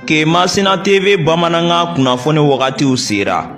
Kemasina TV Bamananga kunnafoni wagatiw sera.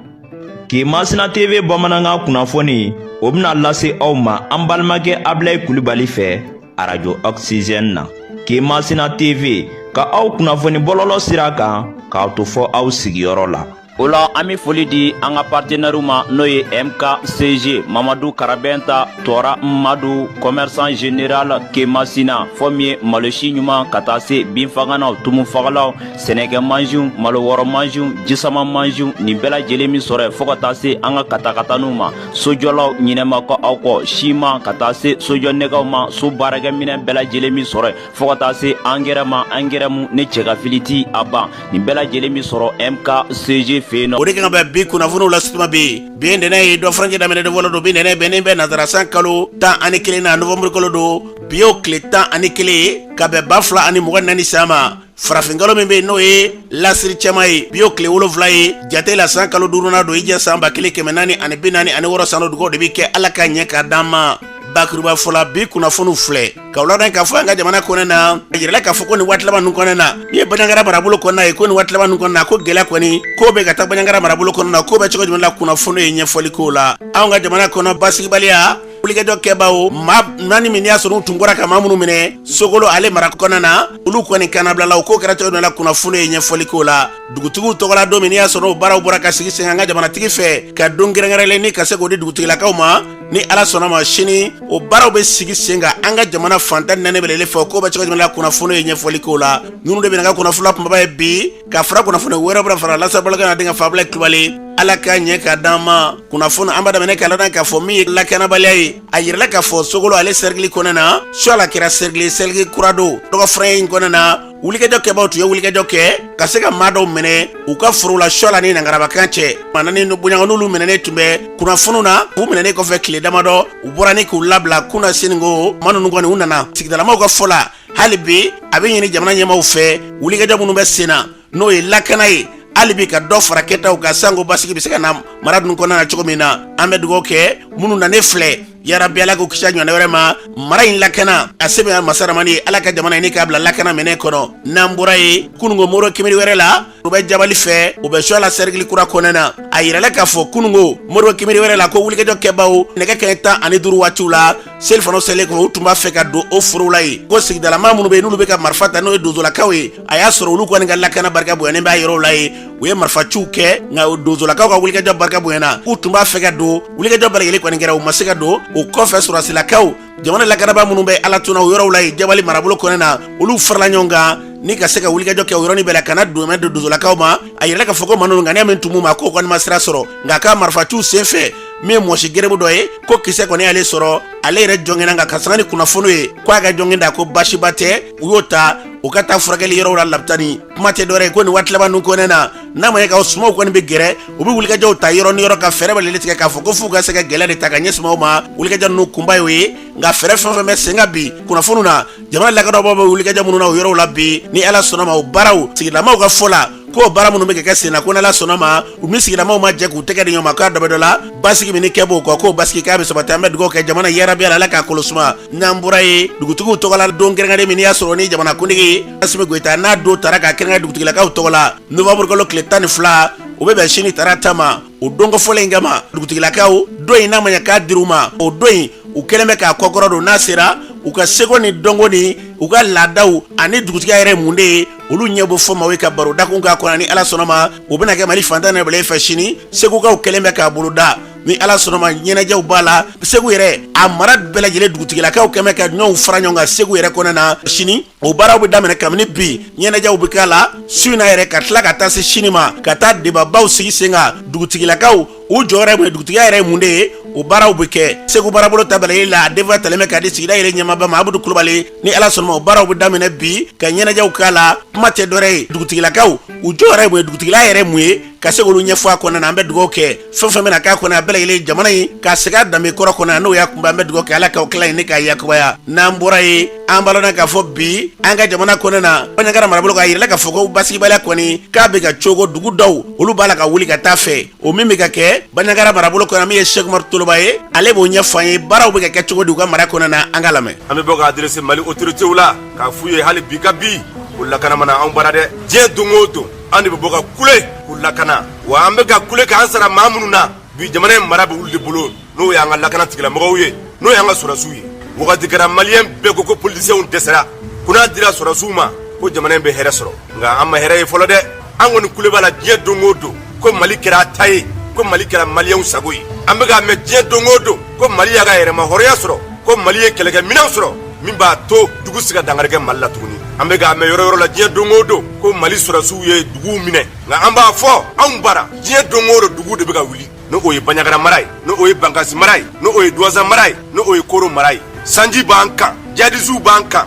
Kemasina TV Bamananga kunnafoni o bɛna lase aw ma an balimakɛ Abilaye Kulibali fɛ Radio Oxygène na. Kemasina TV ka aw kunnafoni bɔlɔlɔ sira kan k'aw to fɔ aw sigiyɔrɔ la. Ola an bɛ foli di an ka partenaires ma n'o ye MKCG Mamadou Karabenta Tora Madu commerçant général Kemasina fɔ min ye malosi ɲuman ka taa se binfaganaw tumufagalaw sɛnɛkɛ mansiw malo wɔrɔ mansiw jisama mansiw nin bɛɛ lajɛlen min sɔrɔ fɔ ka taa se an ka katakataniw ma sojɔlaw ɲinɛma kɔ aw kɔ siman ka taa se sojɔnɛgɛw ma so baarakɛminɛ bɛɛ lajɛlen min sɔrɔ fɔ ka taa se angɛrɛ ma angɛrɛ mun ne cɛkafili ti a ban nin bɛɛ lajɛlen min sɔrɔ MKCG o de kan bɛ bi kunnafoniw la sutuma bi ntɛnɛn ye dɔ farancɛ daminɛ de fɔlɔ don bi ntɛnɛn bɛnnen bɛ nazarasan kalo 11 na novembre kalo don bi y'o tile 11 ka bɛn 2024 san ma farafinkalo min bɛ n'o ye lasiri cɛman ye bi y'o tile 7 ye jate la san kalo 5nan don i jɛ san 1446 san dugawu de bɛ kɛ ala ka ɲɛ k'a d'an ma. Bakuruba fɔla bi kunnafoniw filɛ ka wulada k'a fɔ an ka jamana kɔnɔ na a yirala k'a fɔ ko nin waati laban ninnu kɔnɔ na ni ye Baɲaŋara marabolo kɔnɔ ye ko nin waati laban ninnu kɔnɔ na ko gɛlɛya kɔni ko bɛ ka taa Baɲaŋara marabolo kɔnɔ na ko bɛ cogo jumɛn la kunnafoni ye ɲɛfɔli k'o la anw ka jamana kɔnɔ basigibaliya wulikajɔ kɛbaaw maa naani min y'a sɔrɔ u tun bɔra ka maa minnu minɛ Sogolo ale mara kɔnɔ na olu kɔni kannabilala k'o kɛra cogo jumɛn la kunnafoni ye ɲɛfɔli k'o la dugutigiw tɔgɔla don min y'a sɔrɔ o baaraw bɔra ka sigi sen an ka jamanatigi fɛ ka don gɛrɛngɛrɛnlen ni ka se k'o di dugutigilakaw ma ni ala sɔnna ma sini o baaraw bɛ sigi sen kan an ka jamana fantan naani bɛlɛlen fɛ k'o bɛ cogo jumɛn la kunnafoni ye ɲɛfɔli k'o la ninnu de bɛ na ka kunnafoni kumaba ye bi ka fara kunnafoni wɛrɛ bɛ fara Lasa Balogun n'a denkɛ Abilaye Kulibali ala ka ɲɛ ka d'an ma kunnafoni an b'a daminɛ k'a ladan k'a fɔ min ye lakanabaliya ye a yirala k'a fɔ Sogolo ale cercle kɔnɔ na su ala kɛra cercle kura don dɔgɔ fɛrɛn in kɔnɔ na wulikajɔ kɛbaaw tun ye wulikajɔ kɛ ka se ka maa dɔw minɛ u ka forow la su la ni nangarabakan cɛ manani boɲaŋa n'olu minɛnen tun bɛ kunnafoniw na u minɛnen kɔfɛ tile damadɔ u bɔra ni k'u labila kunna sinigo maa ninnu kɔni u nana sigidalamaw ka fɔ la hali bi a bɛ ɲini jamana ɲɛmaaw fɛ wulikajɔ minnu bɛ sen na n'o ye lakana ye hali bi ka dɔ fara kɛtaw ka sango basigi bɛ se ka na mara dun kɔnɔna na cogo min na an bɛ dugawu kɛ minnu nanen filɛ yarabi ala k'u kisi a ɲɔgɔnna wɛrɛ ma mara in lakana a se bɛ masa ramani ye ala ka jamana in k'a bila lakana minɛn kɔnɔ n'an bɔra ye kunungo moro kimiri wɛrɛ la u bɛ jabali fɛ u bɛ suala cercle kura kɔnɔna na a yirala k'a fɔ kunungo moro kimiri wɛrɛ la ko wulikajɔ kɛbaaw nɛgɛ kanɲɛ 15 waatiw la selifana selen kɔnɔ u tun b'a fɛ ka don o forow la ye ko sigidalama minnu bɛ yen n'olu bɛ ka marifa ta n'o ye donsolakaw ye a y'a sɔrɔ olu kɔni ka lakana barika bonyanen b'a yɔrɔw la ye u ye marifaciw kɛ nka donsolakaw ka wulikajɔ barika bonyana k'u tun b'a fɛ ka don wulikajɔ barikeli kɔni kɛra u ma se ka don o kɔfɛ sɔrɔsilakaw jamana lakanaba minnu bɛ ala tuna o yɔrɔw la ye jabali marabolo kɔnɔ na olu farala ɲɔgɔn kan ni ka se ka wulikajɔ kɛ o yɔrɔnin bɛɛ la kana don donsolakaw ma a yirala k'a fɔ ko maa ninnu ŋaniya min tun b'u ma k'o kɔni ma sira sɔrɔ nka a ka marifaciw sen fɛ min ye mɔsi gerebu dɔ ye ko kisɛ kɔni y'ale sɔrɔ ale yɛrɛ jɔngɛnna nka ka sanga ni kunnafoni ye ko a ka jɔngɛn da ko baasiba tɛ u y'o ta u ka taa furakɛli yɔrɔw la labitani kuma tɛ dɔwɛrɛ ye ko nin waati laban ninnu kɔnɔna na n'a ma ye k'aw sumaw kɔni bɛ gɛrɛ u bɛ wulikajɔw ta yɔrɔ ni yɔrɔ ka fɛɛrɛ bɛ tigɛ k'a fɔ ko f'u ka se ka gɛlɛya de ta ka ɲɛ sumaw ma wulikajɔ ninnu kunba y'o ye nka fɛɛrɛ fɛn fɛn bɛ sen kan bi kunnafoniw na jamana lakanabaw bɛ wulikajɔ minnu na o yɔrɔw la bi ni ala sɔnna ma o baaraw sigidalamaw ka fɔ la ko baara minnu bɛ kɛ sen na ko n'ala sɔnna ma u ni sigidalamaw ma jɛ k'u tɛgɛ di ɲɔgɔn ma k'a dɔ bɛ dɔ la basigi min ni kɛ b'o kɔ k'o basigi k'a bɛ sabati an bɛ dugawu kɛ jamana yarabi ala k'a kɔlɔsuma n'an bɔra ye dugutigiw tɔgɔla don kɛrɛnkɛrɛnnen min y'a sɔrɔ ni jamana kuntigi Asimi Goyita n'a don taara ka kɛrɛnkɛrɛn dugutigilakaw tɔgɔ la novembre kalo tile 12 o bɛ bɛn sini tarata ma o don kɔfɔlen in kama dugutigilakaw don in n'a ma ɲɛ k'a dir'u ma o don in u kɛlen bɛ k'a kɔkɔrɔ don n'a sera u ka seko ni dɔnko ni u ka laadaw ani dugutigiya yɛrɛ mun de ye olu ɲɛ bɔ fɔ maaw ye ka baro dakun k'a kɔnɔ ni ala sɔnna ma o bɛna kɛ mali fantan na bɛlɛ fɛ sini segukaw kɛlen bɛ k'a bolo da ni ala sɔnna ma ɲɛnajɛw b'a la segu yɛrɛ a mara bɛɛ lajɛlen dugutigilakaw kɛmɛ ka ɲɔgɔnw fara ɲɔgɔn kan segu yɛrɛ kɔnɔna na sini o baaraw bɛ daminɛ kabini bi ɲɛnajɛw bɛ k'a la su in na yɛrɛ ka tila ka taa se sini ma ka taa debabaw sigi sen kan dugutigilakaw u jɔyɔrɔ ye mun ye dugutigiya yɛrɛ ye mun de ye o baaraw bɛ kɛ segu baarabolo ta bɛlɛli la a defa talen bɛ k'a di sigida yɛrɛ ɲɛmaaba ma Abudu Kulubali ni ala sɔnna ma o baaraw bɛ daminɛ bi ka ɲɛnajɛw k'a la kuma tɛ dɔwɛrɛ ye dugutigilakaw u jɔyɔrɔ ye mun ye dugutigiya yɛrɛ mun ye ka se k'olu ɲɛfɔ a kɔnɔna na an bɛ dugawu kɛ fɛn fɛn bɛna k'a kɔnɔ a bɛɛ lajɛlen jamana in k'a segin a danbe kɔrɔ kɔnɔ n'o y'a kunbɛn an bɛ dugawu kɛ ala k'aw tila yen ne k'a yakubaya n'an bɔra ye an balona k'a fɔ bi an ka jamana kɔnɔ na Baɲaŋara marabolo k'a yirala k'a fɔ ko basigibaliya kɔni k'a bɛ ka cogo dugu dɔw olu b'a la ka wuli ka taa fɛ o min bɛ ka kɛ Baɲaŋara marabolo kɔnɔ min ye Cheikh Umaru Toloba ye ale b'o ɲɛfɔ an ye baaraw bɛ ka kɛ cogo di u ka mara kɔnɔ na an ka lamɛn an bɛ bɔ k'a adressé Mali autorités la k'a f'u ye hali bi ka bi k'u lakana mana anw bara dɛ. Diɲɛ don o don an de bɛ bɔ ka kule k'u lakana, wa an bɛ ka kule k'an sara maa minnu na bi jamana in mara bɛ olu de bolo n'o y'an ka lakana tigilamɔgɔw ye, n'o y'an ka sɔrɔsiw ye. Wagati kɛra maliyɛn bɛɛ ko politisiyɛnw dɛsɛra, ko n'a dira sɔrɔsiw ma ko jamana in bɛ hɛrɛ sɔrɔ, nka an ma hɛrɛ ye fɔlɔ dɛ. An kɔni kule b'a la diɲɛ don o don ko Mali kɛra a ta ye, ko Mali kɛra maliyɛnw sago ye. An bɛ k'a mɛn diɲɛ don o don ko Mali y'a ka yɛrɛma hɔrɔnya sɔrɔ, ko Mali ye kɛlɛkɛminɛnw sɔrɔ min b'a to dugu se ka dankari kɛ Mali la tuguni. An bɛ k'a mɛn yɔrɔ yɔrɔ la diɲɛ don o don ko Mali sɔrɔsiw ye duguw minɛ, nka an b'a fɔ anw bara diɲɛ don o don duguw de bɛ ka wuli, n'o ye Banɲagara mara ye, n'o ye Bankasi mara ye, n'o ye Douaza mara ye, n'o ye Koro mara ye. Sanji b'an kan, jadisiw b'an kan.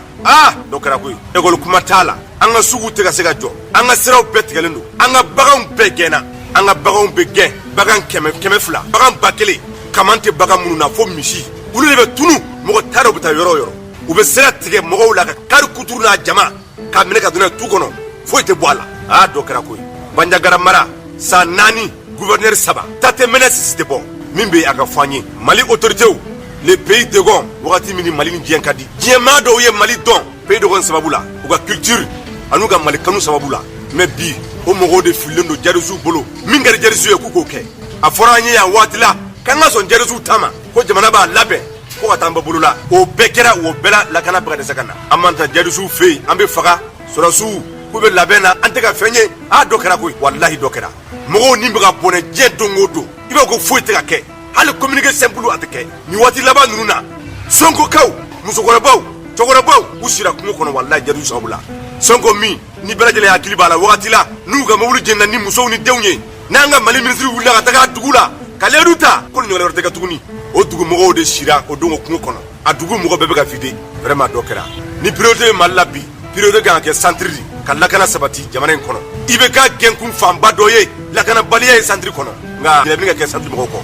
Dɔ kɛra koyi. École kuma t'a la, an ka suguw tɛ ka se ka jɔ, an ka siraw bɛɛ tigɛlen don, an ka baganw bɛɛ gɛnna, an ka baganw bɛ gɛn, bagan 100-200, bagan 1000, kaman tɛ bagan minnu na fo misi, olu de bɛ tunu, mɔgɔ t'a dɔn u bɛ taa yɔrɔ o yɔrɔ, u bɛ sira tigɛ mɔgɔw la ka kari kuturu n'a jama k'a minɛ ka don n'a ye tu kɔnɔ, foyi tɛ bɔ a la. Dɔ kɛra koyi. Bandiagara mara san 4 gouverneur 3 Tate Menesi tɛ bɔ, min bɛ a ka fɔ an ye. Mali autorités les pays dɔgɔn wagati min ni Mali ni diɲɛ ka di, diɲɛmaa dɔw ye Mali dɔn pays dɔgɔn sababu la, u ka culture an'u ka Mali kanu sababu la. Mais bi o mɔgɔw de fililen don jadisiw bolo, min kɛra jadisiw ye k'u k'o kɛ. A fɔra an ye yan waati la k'an ka sɔn jadisiw ta ma, ko jamana b'a labɛn ko ka taa an bɛɛ bolo la. O bɛɛ kɛra, o bɛɛ la lakana bɛ ka dɛsɛ ka na. An m'an ta jadisiw fɛ yen, an bɛ faga sɔrɔsiw k'u bɛ labɛn na, an tɛ ka fɛn ye. Dɔ kɛra koyi, walahi dɔ kɛra. Mɔgɔw ni bɛ ka bɔnɛ diɲɛ don o don, i b'a ko foyi tɛ ka kɛ, hali communiqué simple a tɛ kɛ. Nin waati laban ninnu na Sonkokaw, musokɔrɔbaw, cɛkɔrɔbaw u sira kungo kɔnɔ walahi jadisiw sababu la. Sonko min ni bɛɛ lajɛlen hakili b'a la wagati la n'u ka mobili jɛnna ni musow ni denw ye, n'an ka Mali ministre wulila ka taga dugu la ka leedu ta ko nin ɲɔgɔn wɛrɛ tɛ kɛ tuguni. O dugu mɔgɔw de sira o don o kungo kɔnɔ, a dugu mɔgɔ bɛɛ bɛ ka vide. Vraiment dɔ kɛra. Ni priorité ye Mali la bi, priorité kan ka kɛ centre de ka lakana sabati jamana in kɔnɔ. I bɛ ka gɛnkun fanba dɔ ye lakanabaliya ye centre kɔnɔ, nka min ka kɛ centre mɔgɔw kɔ.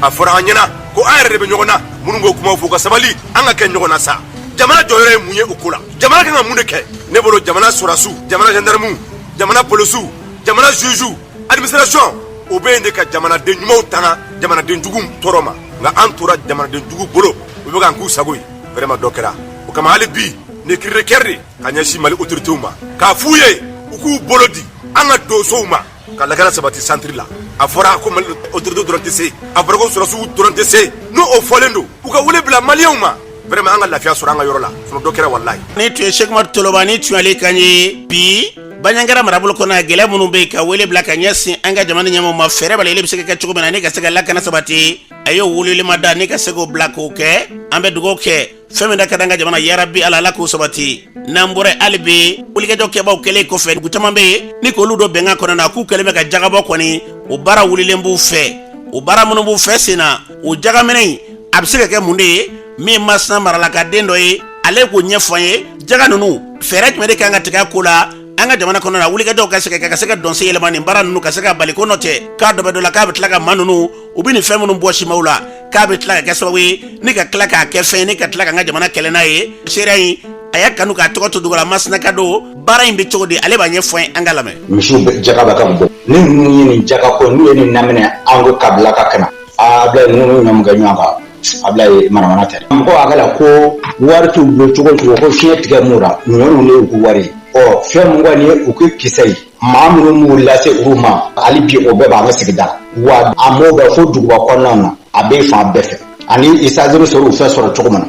A fɔra an ɲɛna ko an yɛrɛ de bɛ ɲɔgɔn na, minnu b'o kumaw fɔ ka sabali, an ka kɛ ɲɔgɔn na sa. Jamana jɔyɔrɔ ye mun ye o ko la? Jamana kan ka mun de kɛ? Ne bolo jamana sɔrɔsiw, jamana gendarmew, jamana polisiw, jamana juges, administration, o bɛ yen de ka jamanaden ɲumanw tanga jamanaden juguw tɔɔrɔ ma. Nka an tora jamanaden juguw bolo, u bɛ k'an k'u sago ye. Vraiment dɔ kɛra. O kama hali bi ne cri de cœur de ka ɲɛsin Mali autorités ma, k'a f'u ye u k'u bolo di an ka donsow ma ka lakana sabati centre la. A fɔra ko Mali autorités dɔrɔn tɛ se, a fɔra ko sɔrɔsiw dɔrɔn tɛ se, n'o o fɔlen don u ka wele bila maliyɛnw ma. Vraiment an ka lafiya sɔrɔ an ka yɔrɔ la, sinon dɔ kɛra wallahi. Ni tun ye Sheikh Umaru Toloba ni tun ale kan ye bi Banɲagara marabolo kɔnɔ gɛlɛya minnu bɛ yen ka wele bila ka ɲɛsin an ka jamana ɲɛmɔgɔw ma, fɛɛrɛ b'a la bɛ se ka kɛ cogo min na ni ka se ka lakana sabati. A ye weleli ma da ni ka se k'o bila k'o kɛ, an bɛ dugawu kɛ fɛn min da ka di an ka jamana yarabi ala k'o sabati. N'an bɔra hali bi wulikajɔ kɛbaaw kɛlen kɔfɛ dugu caman bɛ yen ni k'olu dɔ bɛnkan kɔnɔ na k'u kɛlen bɛ ka jagabɔ kɔni o baara wulilen b'u fɛ, o baara minnu b'u fɛ sen na o jagaminɛ in a bɛ se ka kɛ mun de ye min masina maralakaden dɔ ye ale k'o ɲɛfɔ an ye. Jaga ninnu fɛɛrɛ jumɛn de kan ka tigɛ ko la an ka jamana kɔnɔ na wulikajɔw ka se ka dɔnse yɛlɛma nin baara ninnu ka se ka bali ko nɔ tɛ k'a dɔ bɛ dɔ la k'a bɛ tila ka maa ninnu u bɛ nin fɛn minnu bɔ simaw la k'a bɛ tila ka kɛ sababu ye ni ka tila k'a kɛ fɛn ni ka tila ka an ka jamana kɛlɛ n'a ye. Seereya in a y'a kanu k'a tɔgɔ to dugu la masina ka don baara in bɛ cogo di ale b'a ɲɛfɔ an ka lamɛn. Misiw bɛ jaga bɛ ka bɔ ni ninnu ye nin jaga ko n'u ye nin daminɛ an ko kabila ka kana Ablaye ninnu ɲɔgɔn kɛ ɲɔgɔn kan. Ablaye manamana tɛ mɔgɔ akala ko wari t'u bolo cogo ko fiɲɛ tigɛ mura ɲɔnu ne ku wari fɛn mun kɔni ye u ku kisɛ ye maa minnu m'u lase u ma hali bi o bɛɛ b'an ka sigida wa a m'o bɛɛ fo duguba kɔnɔna na a bɛ fan bɛɛ fɛ ani isazuru sɔrɔ u fɛ sɔrɔ cogo min na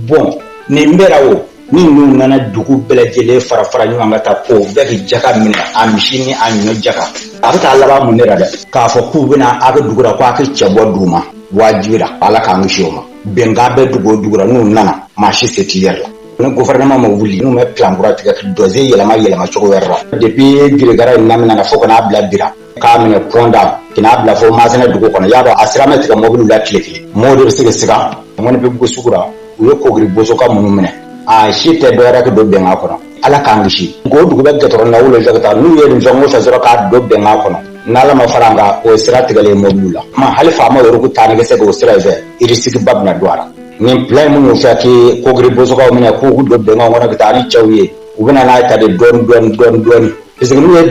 bon nin bɛra o ni ninnu nana dugu bɛɛ lajɛlen fara ɲɔgɔn ka taa ko bɛɛ k'i jaga minɛ a misi ni a ɲɔ jaga a bɛ taa laban mun de la dɛ k'a fɔ k'u bɛna a bɛ dugu la ko a kɛ cɛ bɔ d'u ma wajibira ala k'an kisi o ma bɛnkan bɛ dugu la n'u nana maa si se t'i yɛrɛ la ni gouvernement ma wuli n'u bɛ plan kura tigɛ dɔze yɛlɛma cogo wɛrɛ la depuis girigara in daminɛna fo ka n'a bila bira k'a minɛ point da k'a bila fo masina dugu kɔnɔ y'a dɔn a sira ma tigɛ mɔbiliw la tile kelen mɔgɔw de bɛ se ka siga mɔni bɛ bɔ sugu la u ye kogiri bosoka minnu minɛ a si tɛ dɔwɛrɛ ka don bɛnkan kɔnɔ ala k'an kisi ko dugu bɛ gɛtɔrɔ na wolo jagata n'u ye nin fɛn o fɛn sɔrɔ k'a don bɛnkan kɔnɔ n'ala ma fara an kan o sira tigɛlen mɔbiliw la ma hali faama yɛrɛ ko taa ne se k'o sira fɛ irisiki ba bɛna don a la nin plan minnu fɛ k'i kogiri bosokaw minɛ k'u don bɛnkan kɔnɔ ka taa ni cɛw ye u bɛna n'a ta de dɔɔni parce que n'u ye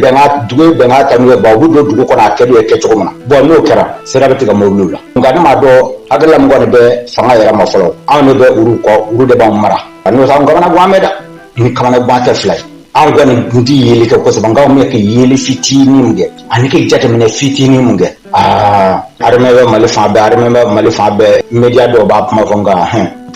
dugu ye bɛnkan ta n'u ye u bɛ don dugu kɔnɔ a kɛli ye kɛ cogo min na bon n'o kɛra sira bɛ tigɛ mɔbiliw la nka ne m'a dɔn hakilila min kɔni bɛ fanga yɛrɛ ma fɔlɔ anw de bɛ olu kɔ olu de b'anw mara n'o tɛ anw kamana gan bɛ da ni kamana gan tɛ fila ye an kɔni n tɛ yeli kɛ kosɛbɛ nka an bɛ kɛ yeli fitinin mun kɛ ani kɛ jateminɛ fitinin mun kɛ armée bɛ Mali fan bɛɛ media dɔw b'a kuma fɔ nka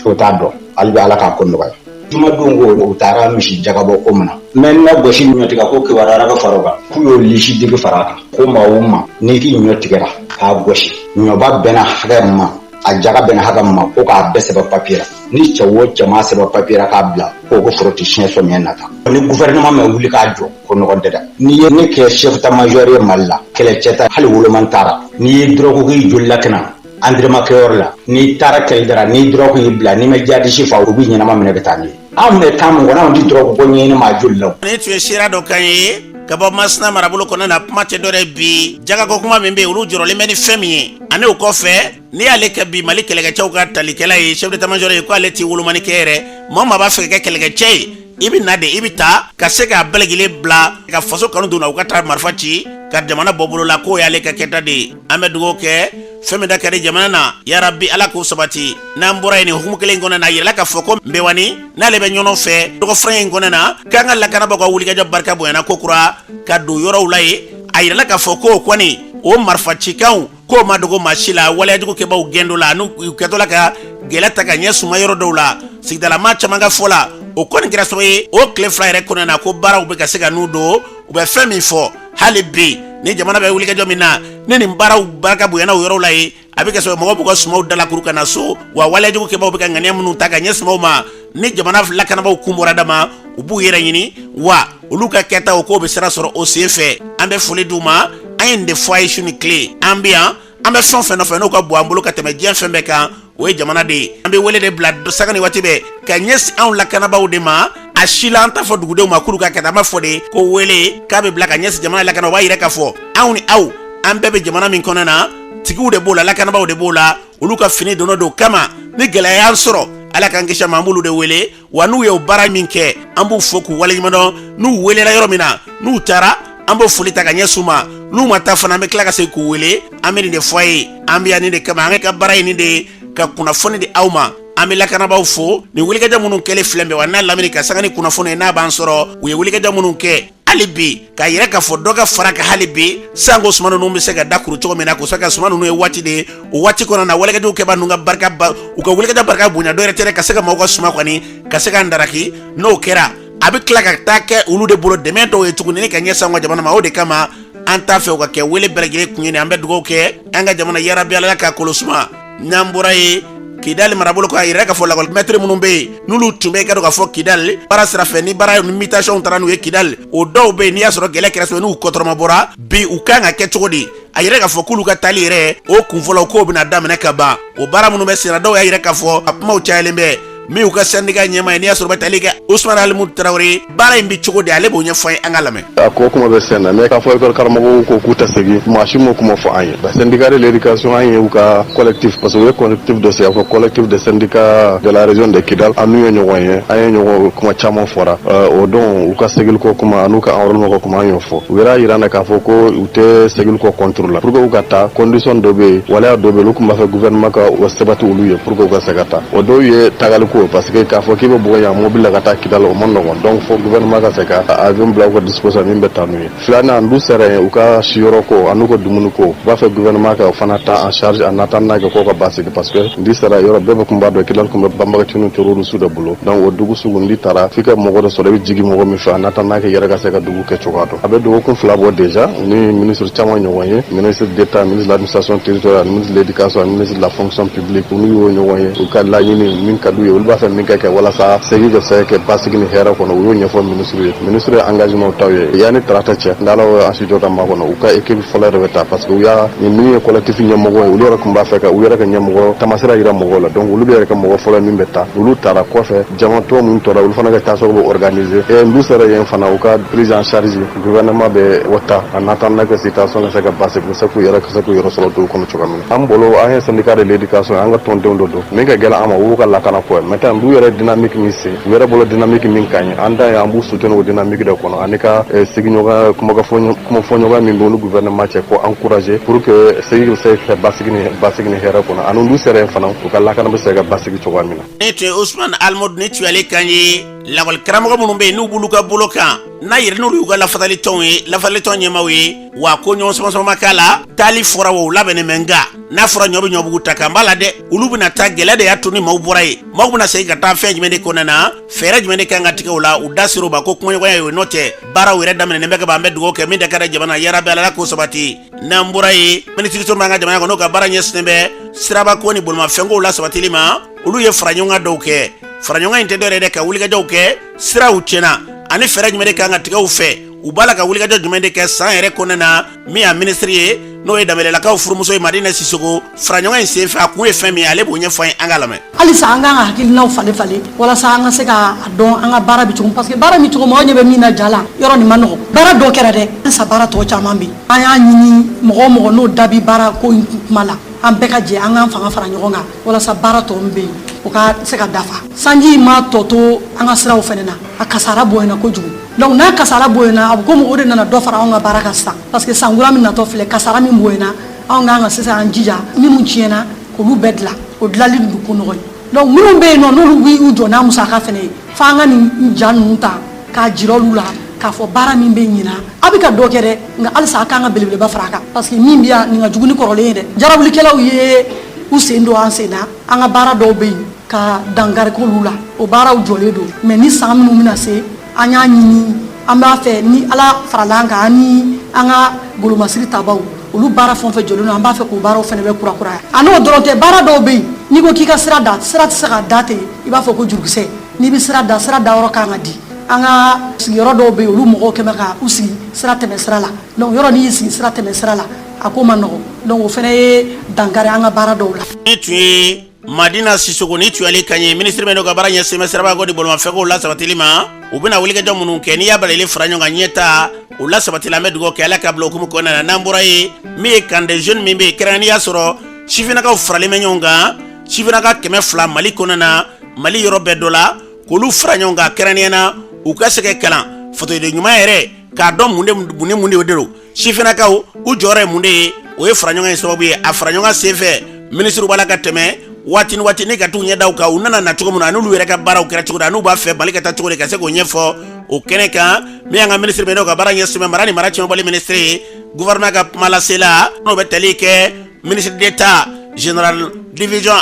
o t'a dɔn hali bɛ Ala k'a ko nɔgɔya. Jumadon ko u taara misi jagabɔ ko min na mais na gosi ɲɔ tigɛ ko kibaruya ka fara o kan k'u y'o lisi digi fara a kan ko maa o maa n'i k'i ɲɔ tigɛra k'a gosi ɲɔba bɛnna hakɛ ma a jaga bɛnna hakɛ ma ko k'a bɛɛ sɛbɛn papier la ni cɛ o cɛ m'a sɛbɛn papier la k'a bila k'o ko foro tɛ siɲɛ sɔmiɲɛ nata ni gouvernement ma wuli k'a jɔ ko ɲɔgɔn tɛ dɛ n'i ye ne kɛ chef d'état-major ye Mali la kɛlɛcɛ ta hali woloman taara n'i ye drogue k'i joli lakana entraînement kɛyɔrɔ la n'i taara kɛlɛ dara n'i drogue y'i bila n'i ma jadisi fa u b'i ɲɛnama minɛ bɛ taa n'i ye anw bɛ taa mun kɔnɔ anw tɛ drogue ko ɲɛɲini maa joli la. Ni tun ye sira dɔ kan ye ka bɔ Masina marabolo kɔnɔ na kuma tɛ dɔ dɛ bi jagako kuma min bɛ yen olu jɔrɔlen bɛ ni fɛn min ye ani o kɔfɛ n'i y'ale kɛ bi Mali kɛlɛkɛcɛw ka talikɛla ye chef d'état-major ye ko ale tɛ wolomani kɛ yɛrɛ maa maa b'a fɛ ka kɛ kɛlɛkɛcɛ ye i bɛ na de i bɛ taa ka se k'a bɛɛ lajɛlen bila ka faso kanu donna u ka taa marifa ci ka jamana bɔ bolo la k'o y'ale ka kɛta de ye an bɛ dugawu kɛ fɛn min da kɛra jamana na yarabi Ala k'o sabati n'an bɔra yen nin hukumu kelen in kɔnɔ na a yirala k'a fɔ ko Mbewani n'ale bɛ ɲɔgɔn fɛ dɔgɔfɛn in kɔnɔ na k'an ka lakanabagaw ka wulikajɔ barika bonyana ko kura ka don yɔrɔw la ye a yirala k'a fɔ k'o kɔni o marifa cikanw k'o ma dogo maa si la waleyajugu kɛbaaw gɛndo la n'u kɛtɔ la ka gɛlɛ ta ka ɲɛ suma yɔrɔ dɔw la sigidalama caman ka fɔ la o kɔni kɛra sababu ye o tile fila yɛrɛ kɔnɔ na ko baaraw bɛ ka se ka n'u don u bɛ fɛn min fɔ hali bi ni jamana bɛ wulikajɔ min na ni nin baaraw barika bonyana o yɔrɔw la ye a bɛ kɛ sababu mɔgɔw b'u ka sumaw dalakuru ka na so wa waleyajugu kɛbaaw bɛ ka ŋaniya minnu ta ka ɲɛ sumaw ma ni jamana lakanabaaw kun bɔra dama u b'u yɛrɛ ɲini wa olu ka kɛta o k'o bɛ sira sɔrɔ o sen fɛ an bɛ foli d'u ma an ye nin de fɔ a ye su ni tile an bɛ yan an bɛ fɛn o fɛn nɔfɛ n'o ka bon an bolo ka tɛmɛ diɲɛ fɛn bɛɛ kan o ye jamana de ye an bɛ wele de bila sanga ni waati bɛɛ ka ɲɛsin anw lakanabaaw de ma a si la an t'a fɔ dugudenw ma k'olu ka kɛ an b'a fɔ de ko wele k'a bɛ bila ka ɲɛsin jamana lakana o b'a yɛrɛ k'a fɔ anw ni aw an bɛɛ bɛ jamana min kɔnɔ na tigiw de b'o la lakanabaaw de b'o la olu ka fini dɔnɔ don kama ni gɛlɛya y'an sɔrɔ Ala k'an kisi ma an b'olu de wele wa n'u ye o baara min kɛ an b'u fɔ k'u waleɲumandɔn n'u welela yɔrɔ min na n'u taara an b'o foli ta ka ɲɛsin u ma n'u ma taa fana an bɛ tila ka se k'u wele an bɛ nin de fɔ a ye an bɛ yan nin de kama an ka baara ye nin de ye ka kunnafoni di aw ma an bɛ lakanabaaw fo nin wulikajɔ minnu kɛlen filɛ bɛ wa n'a lamini ka sanga ni kunnafoni ye n'a b'an sɔrɔ u ye wulikajɔ minnu kɛ hali bi k'a yɛrɛ k'a fɔ dɔ ka fara ka hali bi sanko suma ninnu bɛ se ka dakuru cogo min na k'o se ka suma ninnu ye waati de ye o waati kɔnɔ na walikajɔw kɛbaa ninnu ka barika u ka wulikajɔ barika bonya dɔ yɛrɛ tɛ ka se ka mɔgɔw ka suma kɔni ka se ka ndaraki n'o kɛra a bɛ tila ka taa kɛ olu de bolo dɛmɛ dɔw ye tuguni ka ɲɛsin an ka jamana ma o de kama an t'a fɛ u ka kɛ wele bɛɛ lajɛlen kun ye nin an bɛ dugawu kɛ an ka jamana yarabi Ala k'a kolo suma n'an bɔra ye Kidali marabolo k'a yɛrɛ k'a fɔ lakɔli maître minnu bɛ yen n'olu tun bɛ ka dɔn k'a fɔ Kidali baara sira fɛ ni baara ni mutation taara n'u ye Kidali o dɔw bɛ yen n'i y'a sɔrɔ gɛlɛya kɛra so n'u kɔtɔrɔma bɔra bi u kan ka kɛ cogo di a yɛrɛ k'a fɔ k'olu ka taali yɛrɛ o kunfɔlɔ k'o bɛna daminɛ ka ban o baara minnu bɛ sen na dɔw y'a yɛrɛ k'a fɔ a kumaw cayalen bɛ min y'u ka syndicat ɲɛmaa ye n'i y'a sɔrɔ bɛ tali kɛ Ousmane Alimudu Tarawele baara in bɛ cogo di ale b'o ɲɛfɔ an ka lamɛn. A ko kuma bɛ sen na mais k'a fɔ école karamɔgɔw ko k'u tɛ segin maa si m'o kuma fɔ an ye syndicat de l'éducation an ye u ka collectif parce que u ye collectif dɔ sigi a fɔ collectif de syndicats de la région de Kidal an n'u ye ɲɔgɔn ye an ye ɲɔgɔn kuma caman fɔra o don u ka segin ko kuma n'u ka enrôlement ko kuma an y'o fɔ u yɛrɛ yira na k'a fɔ ko u tɛ segin ko contrôle la pour que u ka taa condition dɔ bɛ yen waleya dɔ bɛ yen olu tun b'a fɛ gouvernement ka o sɛbɛnti olu ye pour que u ka se ka taa o dɔw ye tagali ko parce que k'a fɔ k'i bɛ bɔ yan mobile la ka taa Kidal o man nɔgɔn donc fo gouvernement ka se ka avion bila u ka disposition min bɛ taa n'u ye filanan n'u sera yen u ka siyɔrɔ ko an'u ka dumuni ko u b'a fɛ gouvernement ka o fana ta en charge en attendant que k'o ka basigi parce que ndi sera yɔrɔ bɛɛ bɛ kun b'a dɔn Kidal kun bɛ banbagacinin terroriste de bolo donc o dugu sugu ndi taara f'i ka mɔgɔ dɔ sɔrɔ i bɛ jigin mɔgɔ min fɛ en attendant que yɛrɛ ka se ka dugu kɛ cogoya dɔn a bɛ dɔgɔkun fila bɔ déjà ni ministre caman ɲɔgɔn ye ministre d'État ministre de l'administration territoriale ministre de l'éducation ministre de la fonction publique n'u y'o ɲɔgɔn ye u ka laɲini min ka d'u ye olu b'a fɛ min ka kɛ walasa segin ka se ka kɛ basigi ni hɛrɛ kɔnɔ u y'o ɲɛfɔ ministre ye ministre ye engagement taw ye yanni tarata cɛ n'Ala y'o ensuite ta ma kɔnɔ u ka équipe fɔlɔ yɛrɛ bɛ taa parce que u y'a ni min ye collectif ɲɛmɔgɔ ye olu yɛrɛ tun b'a fɛ ka u yɛrɛ ka ɲɛmɔgɔ tamasira yira mɔgɔw la donc olu bɛ yɛrɛ ka mɔgɔ fɔlɔ min bɛ taa olu taara kɔfɛ jamatɔ minnu tora olu fana ka taasɔrɔ bɛ organiser et n'u sera yen fana u ka prise en charge gouvernement bɛ o ta en attendant que situation ka se ka basigi u se k'u yɛrɛ yɔrɔ sɔrɔ dugu kɔnɔ cogoya min na an bolo an ye syndicat de l'éducation an ka tɔndenw dɔ don min ka gɛlɛn an ma u y'u ka lakana ko ye maintenant n'u yɛrɛ dynamique min sen u yɛrɛ bolo dynamique min ka ɲi an dan ye an b'u soutenir o dynamique de kɔnɔ ani ka sigiɲɔgɔn kumafɔɲɔgɔn min bɛ olu gouvernement cɛ ko encourager pour que segi bɛ se ka basigi ni hɛrɛ kɔnɔ ani n'u sera yen fana u ka lakana bɛ se ka basigi cogoya min na. Ne tun ye Ousmane Alimudu ni tun y'ale kan ye lakɔli karamɔgɔ minnu bɛ yen n'u b'olu ka bolo kan n'a yɛrɛ n'olu y'u ka lafasalitɔnw ye lafasalitɔn ɲɛmaw ye wa ko ɲɔgɔn sɔmɔsɔmɔ ma k'a la taali fɔra o labɛnnen bɛ nka n'a fɔra ɲɔ bɛ ɲɔbugu ta kan b'a la dɛ olu bɛna taa gɛlɛya de y'a to ni maaw bɔra ye maaw bɛna segin ka taa fɛn jumɛn de kɔnɔna na fɛɛrɛ jumɛn de kan ka tigɛ o la u da ser'o ma ko kumaɲɔgɔnya ye n'o tɛ baaraw yɛrɛ daminɛnen bɛ ka ban an bɛ dugawu kɛ min da kɛra jamana yarabi ala k'o sabati n'an bɔra ye minisiriso b'an ka jamana kɔnɔ n'o ka baara ɲɛsinnen bɛ sirabako ni bolimafɛnkow la sabatili ma olu ye faraɲɔgɔnkan dɔw kɛ faraɲɔgɔnkan in tɛ dɔwɛrɛ dɛ ka wulikajɔw kɛ siraw tiɲɛna ani fɛɛrɛ jumɛn de kan ka tigɛ u fɛ u b'a la ka wulikajɔ jumɛn de kɛ san yɛrɛ kɔnɔna na min y'a minisiri ye n'o ye Danbɛlɛlakaw furumuso ye Madina Sisoko faraɲɔgɔn in senfɛ a kun ye fɛn min ye ale b'o ɲɛfɔ an ye an ka lamɛn halisa an kan ka hakilinaw falen walasa an ka se ka dɔn an ka baara bɛ cogo parce que baara min cogo mɔgɔ ɲɛ bɛ min na ja la yɔrɔ nin ma nɔgɔ baara dɔ kɛra dɛ halisa baara tɔ caman bɛ an y'a ɲini mɔgɔ n'o da bi baara ko in kuma la an bɛɛ ka jɛ an k'an fanga fara ɲɔgɔn kan walasa baara tɔ min bɛ yen o ka se ka dafa sanji ma tɔ to an ka siraw fɛnɛ na a kasara bonyana kojugu donc n'a kasara bonyana a bɛ komi o de nana dɔ fara anw ka baara kan sisan parce que sankura min natɔ filɛ kasara min bonyana anw kan ka sisan an jija minnu tiɲɛna k'olu bɛɛ dilan o dilanli de ko nɔgɔ ye donc minnu bɛ yen nɔ n'olu y'u jɔ n'a musaka fɛnɛ ye f'an ka nin ja ninnu ta k'a jira olu la k'a fɔ baara min bɛ ɲina a bɛ ka dɔ kɛ dɛ nka halisa a kan ka belebeleba fara a kan parce que min bɛ yan nin ka jugu ni kɔrɔlen ye dɛ jarabilikɛlaw ye u sen don an sen na an ka baara dɔw bɛ yen ka dankari k'olu la o baaraw jɔlen don mais ni san minnu bɛna se an y'a ɲini an b'a fɛ ni ala farala an kan ani an ka bolomasiri tabaw olu baara fɛn o fɛn jɔlen don an b'a fɛ k'o baaraw fɛnɛ bɛ kurakuraya a n'o dɔrɔn tɛ baara dɔw bɛ yen n'i ko k'i ka sira da sira tɛ se ka da ten i b'a fɔ ko jurukisɛ n'i bɛ sira da yɔrɔ kan ka di an ka sigiyɔrɔ dɔw bɛ yen olu mɔgɔw kɛmɛ ka u sigi sira tɛmɛ sira la donc yɔrɔ n'i y'i sigi sira tɛmɛ sira la a ko ma nɔgɔ donc o fɛnɛ ye dankari an ka baara dɔw la. ni tun ye Madina Sisoko ni tun y'ale kan ye minisiri bɛ n'o ka baara ɲɛsinnen bɛ sirabako ni bolimafɛnkow lasabatili ma u bɛna wulikajɔ minnu kɛ n'i y'a balalen fara ɲɔgɔn kan ɲɛta o lasabatili an bɛ dugawu kɛ ala ka bila hukumu kɔnɔna na n'an bɔra ye min ye kan des jeunes min bɛ yen kɛrɛnkɛrɛnnen y'a sɔrɔ sifinnakaw faralen bɛ ɲɔgɔn kan sifinnaka 200 Mali kɔnɔna na Mali yɔrɔ bɛɛ dɔ la k'olu fara ɲɔgɔn kan kɛrɛnkɛrɛnnenya na u ka se ka kalan fasoden ɲuman yɛrɛ k'a dɔn mun de o de don sifinnakaw u jɔyɔrɔ ye mun de ye o ye fara ɲɔgɔn ye sababu ye a fara ɲɔgɔn senfɛ minisiriw b'a la ka tɛmɛ waati ni waati ne ka t'u ɲɛdaw kan u nana na cogo min na n'olu yɛrɛ ka baaraw kɛra cogo da n'u b'a fɛ Mali ka taa cogo de ka se k'o ɲɛfɔ o kɛnɛ kan min y'an ka minisiri bɛ n'o ka baara ɲɛsinnen bɛ mara ni mara tiɲɛbɔli minisiri ye gouvernement ka kuma lasela n'o bɛ tali kɛ ministre d'État général division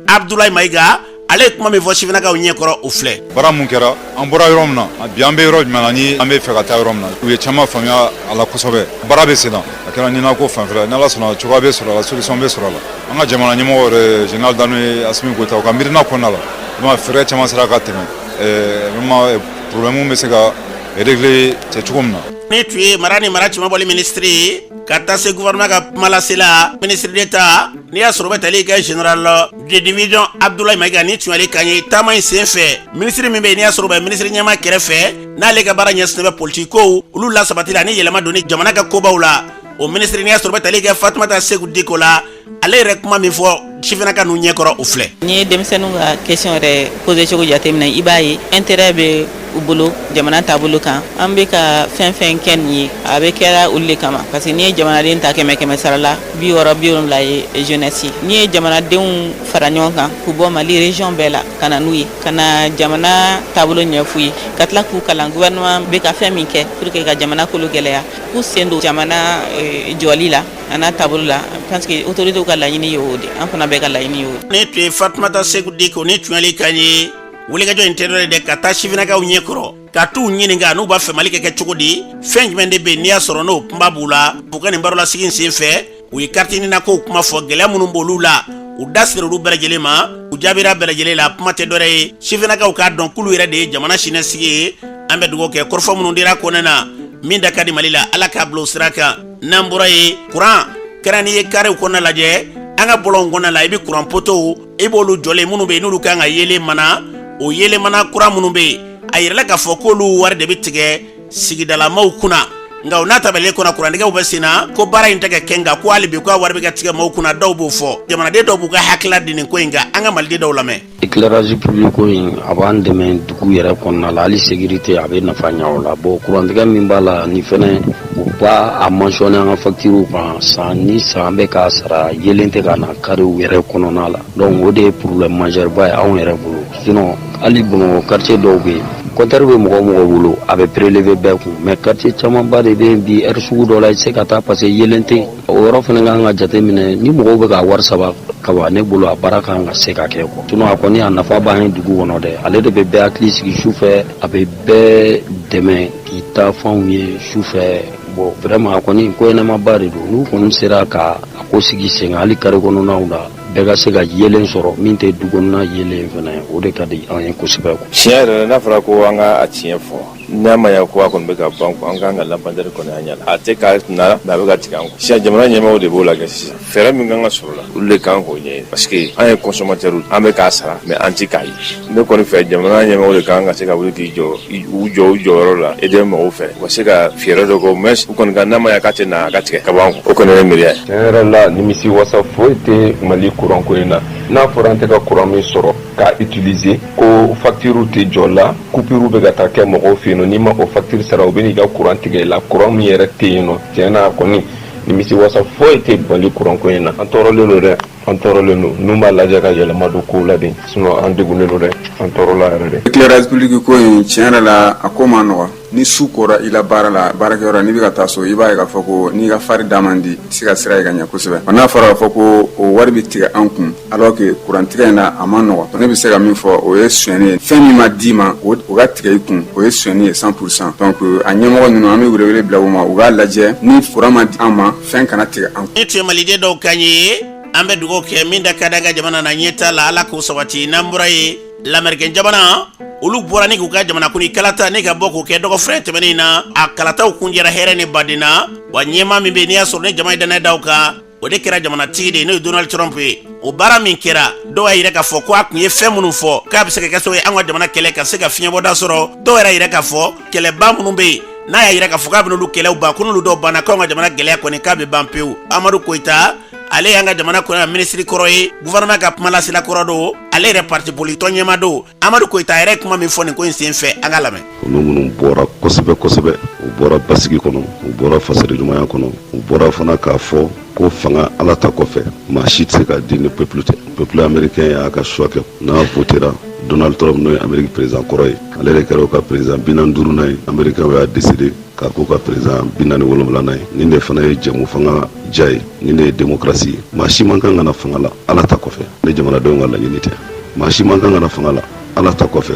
Abdoulaye Maïga ale kuma min fɔ sifinnakaw ɲɛkɔrɔ o filɛ baara mun kɛra an bɔra yɔrɔ min na bi an bɛ yɔrɔ jumɛn na ni an bɛ fɛ ka taa yɔrɔ min na u ye caman faamuya a la kosɛbɛ baara bɛ sen na a kɛra ɲinako fanfɛla ni ala sɔnna cogoya bɛ sɔrɔ a la solution bɛ sɔrɔ a la an ka jamana ɲɛmɔgɔ yɛrɛ général Danu Asimi Goyita u ka miirina kɔnɔna la vraiment fɛɛrɛ caman sera ka tɛmɛ vraiment problème bɛ se ka régler cɛ cogo min na ni tun ye mara ni mara tiɲɛbɔli minisiri ye ka taa se gouvernement ka kuma lasela ministre d'État n'i y'a sɔrɔ o bɛ tali kɛ général de division Abdoulaye Maïga ni tun y'ale kan ye taama in senfɛ minisiri min bɛ yen n'i y'a sɔrɔ o bɛ minisiri ɲɛma kɛrɛfɛ n'ale ka baara ɲɛsinnen bɛ politique kow olu lasabatili ani yɛlɛma donni jamana ka kobaw la o minisiri n'i y'a sɔrɔ o bɛ tali kɛ Fatumata Seku Diko la ale yɛrɛ kuma min fɔ sifinnaka n'u ɲɛkɔrɔ o filɛ. N'i ye denmisɛnninw ka question yɛrɛ posé cogo jateminɛ i b'a ye intérêt bɛ u bolo jamana taabolo kan an bɛ ka fɛn fɛn kɛ nin ye a bɛ kɛra olu de kama parce que n'i ye jamanaden ta 100 sara la 60-70 ye jeunesse ye n'i ye jamanadenw fara ɲɔgɔn kan k'u bɔ Mali région bɛɛ la ka na n'u ye ka na jamana taabolo ɲɛf'u ye ka tila k'u kalan gouvernement bɛ ka fɛn min kɛ pour que ka jamana kolo gɛlɛya k'u sen don jamana jɔli la a n'a taabolo la parce que autorités ka laɲini ye o de an fana bɛɛ ka laɲini ye o de. ne tun ye Fatumata Seku Diko ni tun y'ale kan ye wulikajɔ in tɛ de ka taa sifinnakaw ɲɛkɔrɔ ka t'u ɲininka n'u b'a fɛ Mali ka kɛ cogo di fɛn jumɛn de bɛ yen n'i y'a sɔrɔ n'o kuma b'u la u ka nin baro lasigi senfɛ u ye carte ɲinina kow kuma fɔ gɛlɛya minnu b'olu la u da sera olu bɛɛ lajɛlen ma u jaabira bɛɛ lajɛlen la kuma tɛ dɔwɛrɛ ye sifinnakaw k'a dɔn k'olu yɛrɛ de ye jamana siniɲɛsigi ye an bɛ dugawu kɛ kɔrɔfɔ minnu dira kɔnɛ na min da ka di Mali la ala k'a bila o sira kan n'an bɔra ye courant kɛra n'i ye karew kɔnɔna lajɛ an ka bɔlɔnw kɔnɔna la i bɛ courant poteaux i b'olu jɔlen minnu bɛ yen n'olu kan ka yelen mana o yelemana kura minnu bɛ yen a yirala k'a fɔ k'olu wari de bɛ tigɛ sigidalamaw kunna nka o n'a tabalilen kɔnɔ kurantigɛw bɛ sen na ko baara in tɛ ka kɛ nka ko hali bi k'a wari bɛ ka tigɛ maaw kunna dɔw b'o fɔ jamanaden dɔw b'u ka hakilila di nin ko in kan an ka maliden dɔw lamɛn. éclairage public ko in a b'an dɛmɛ dugu yɛrɛ kɔnɔna la hali sécurité a bɛ nafa ɲa o la bon kurantigɛ min b'a la ni fɛnɛ u b'a a mentionné an ka facture kan san ni san bɛ k'a sara yelen tɛ ka na karew yɛrɛ kɔnɔna la donc o de ye problème majeur ba ye anw yɛrɛ bolo sinon hali Bamakɔ quartier dɔw bɛ yen compteur bɛ mɔgɔ mɔgɔ bolo a bɛ prélever bɛɛ kun mais quartier camanba de bɛ yen bi heure sugu dɔ la i tɛ se ka taa parce que yelen tɛ o yɔrɔ fana kan ka jateminɛ ni mɔgɔw bɛ ka wari saba kaban ne bolo a baara kan ka se ka kɛ quoi sinon a kɔni a nafa b'an ye dugu kɔnɔ dɛ ale de bɛ bɛɛ hakili sigi sufɛ a bɛ bɛɛ dɛmɛ k'i ta fɛnw ye sufɛ bon vraiment a kɔni ko ɲɛnamaba de don n'u kɔni sera ka a ko sigi sen kan hali carré kɔnɔnaw la bɛɛ ka se ka yelen sɔrɔ min tɛ du kɔnɔna yelen fana o de ka di an ye kosɛbɛ. Tiɲɛ yɛrɛ n'a fɔra ko an ka a tiɲɛ fɔ n'a ma ɲɛ ko a kɔni bɛ ka ban an kan ka lampadaire kɔni an ɲɛna a tɛ ka na mais a bɛ ka tigɛ an kɔ sisan jamana ɲɛmaaw de b'o lajɛ sisan fɛɛrɛ min kan ka sɔrɔ la olu de kan k'o ɲɛɲini parce que an ye consommateur an bɛ k'a sara mais an ti k'a ye ne kɔni fɛ jamana ɲɛmaaw de kan ka se ka wuli k'i jɔ u jɔyɔrɔ la aider mɔgɔw fɛ u ka se ka fɛɛrɛ dɔ kɛ mais u kɔni ka n'a ma ɲɛ k'a tɛ na a ka tigɛ ka ban o kɔni ye miiriya ye. Tiɲɛ yɛrɛ la nimisi wasa foyi tɛ Mali courant ko in na n'a fɔra an tɛ ka courant min sɔrɔ k'a utiliser ko facture tɛ jɔ la coupure bɛ ka taa kɛ mɔgɔw fɛ yen nɔ n'i ma o facture sara u bɛ n'i ka courant tigɛ la courant min yɛrɛ tɛ yen nɔ tiɲɛ na kɔni nimisi wasa foyi tɛ Mali courant ko in na an tɔɔrɔlen don dɛ an tɔɔrɔlen don n'u b'a lajɛ ka yɛlɛma don kow la de sinon an degunnen don dɛ an tɔɔrɔla yɛrɛ de. éclairage public ko in tiɲɛ yɛrɛ la a ko ma nɔgɔ ni su kora i la baara la baarakɛyɔrɔ n'i bɛ ka taa so i b'a ye k'a fɔ ko n'i ka fari da man di i tɛ se ka sira ye ka ɲɛ kosɛbɛ n'a fɔra k'a fɔ ko o wari bɛ tigɛ an kun alors que kurantigɛ in na a ma nɔgɔ ne bɛ se ka min fɔ o ye sonyɛni ye fɛn min ma d'i ma o ka tigɛ i kun o ye sonyɛni ye 100% donc a ɲɛmɔgɔ ninnu an bɛ welewele bila u ma u k'a lajɛ ni kuran ma di an ma fɛn kana tigɛ an kun. ni tun ye maliden dɔw kan ye an bɛ dugawu kɛ min da ka d'an ka jamana na ɲɛta la ala k'o sabati n'an bɔra ye lamɛrikɛn jamana olu bɔra ni k'u ka jamana kuni kalata ne ka bɔ k'o kɛ dɔgɔfrɛ tɛmɛnen na a kalataw kun jɛra hɛrɛ ni baden na wa ɲɛma min bɛ n'i y'a sɔrɔ ne jama ye danaya d'aw kan o de kɛra jamanatigi de n'o ye Donald Trump ye o baara min kɛra dɔw y'a yɛrɛ k'a fɔ ko a kun ye fɛn minnu fɔ k'a bɛ se ka kɛ sababu ye an ka jamana kɛlɛ ka se ka fiɲɛbɔda sɔrɔ dɔw yɛrɛ yɛrɛ k'a fɔ kɛlɛba minnu bɛ yen n'a y'a yɛrɛ k'a fɔ k'a bɛ n'olu kɛlɛw ban ko n'olu dɔw banna k'anw ka jamana gɛlɛya kɔni k'a bɛ ban pewu Amadu Koyita ale y'an ka jamana kɔnɔ ministre kɔrɔ ye gouvernement ka kuma lasela kɔrɔ don ale yɛrɛ parti politique ɲɛma don Amadu Koyita yɛrɛ kuma min fɔ nin ko in sen fɛ an ka lamɛn. olu minnu bɔra kosɛbɛ kosɛbɛ u bɔra basigi kɔnɔ u bɔra fasari ɲumanya kɔnɔ u bɔra fana k'a fɔ ko fanga ala ta kɔfɛ maa si tɛ se ka di ni peuple tɛ peuple américain y'a ka choix kɛ n'a votera Donald Trump n'o ye Amérique président kɔrɔ ye ale de kɛra o ka président 45 ye américain y'a décidé k'a k'o ka président 47 ye nin de fana ye jɛmu fanga ja ye nin de ye démocratie ye maa si man kan ka na fanga la ala ta kɔfɛ ne jamanadenw ka laɲini tɛ maa si man kan ka na fanga la ala ta kɔfɛ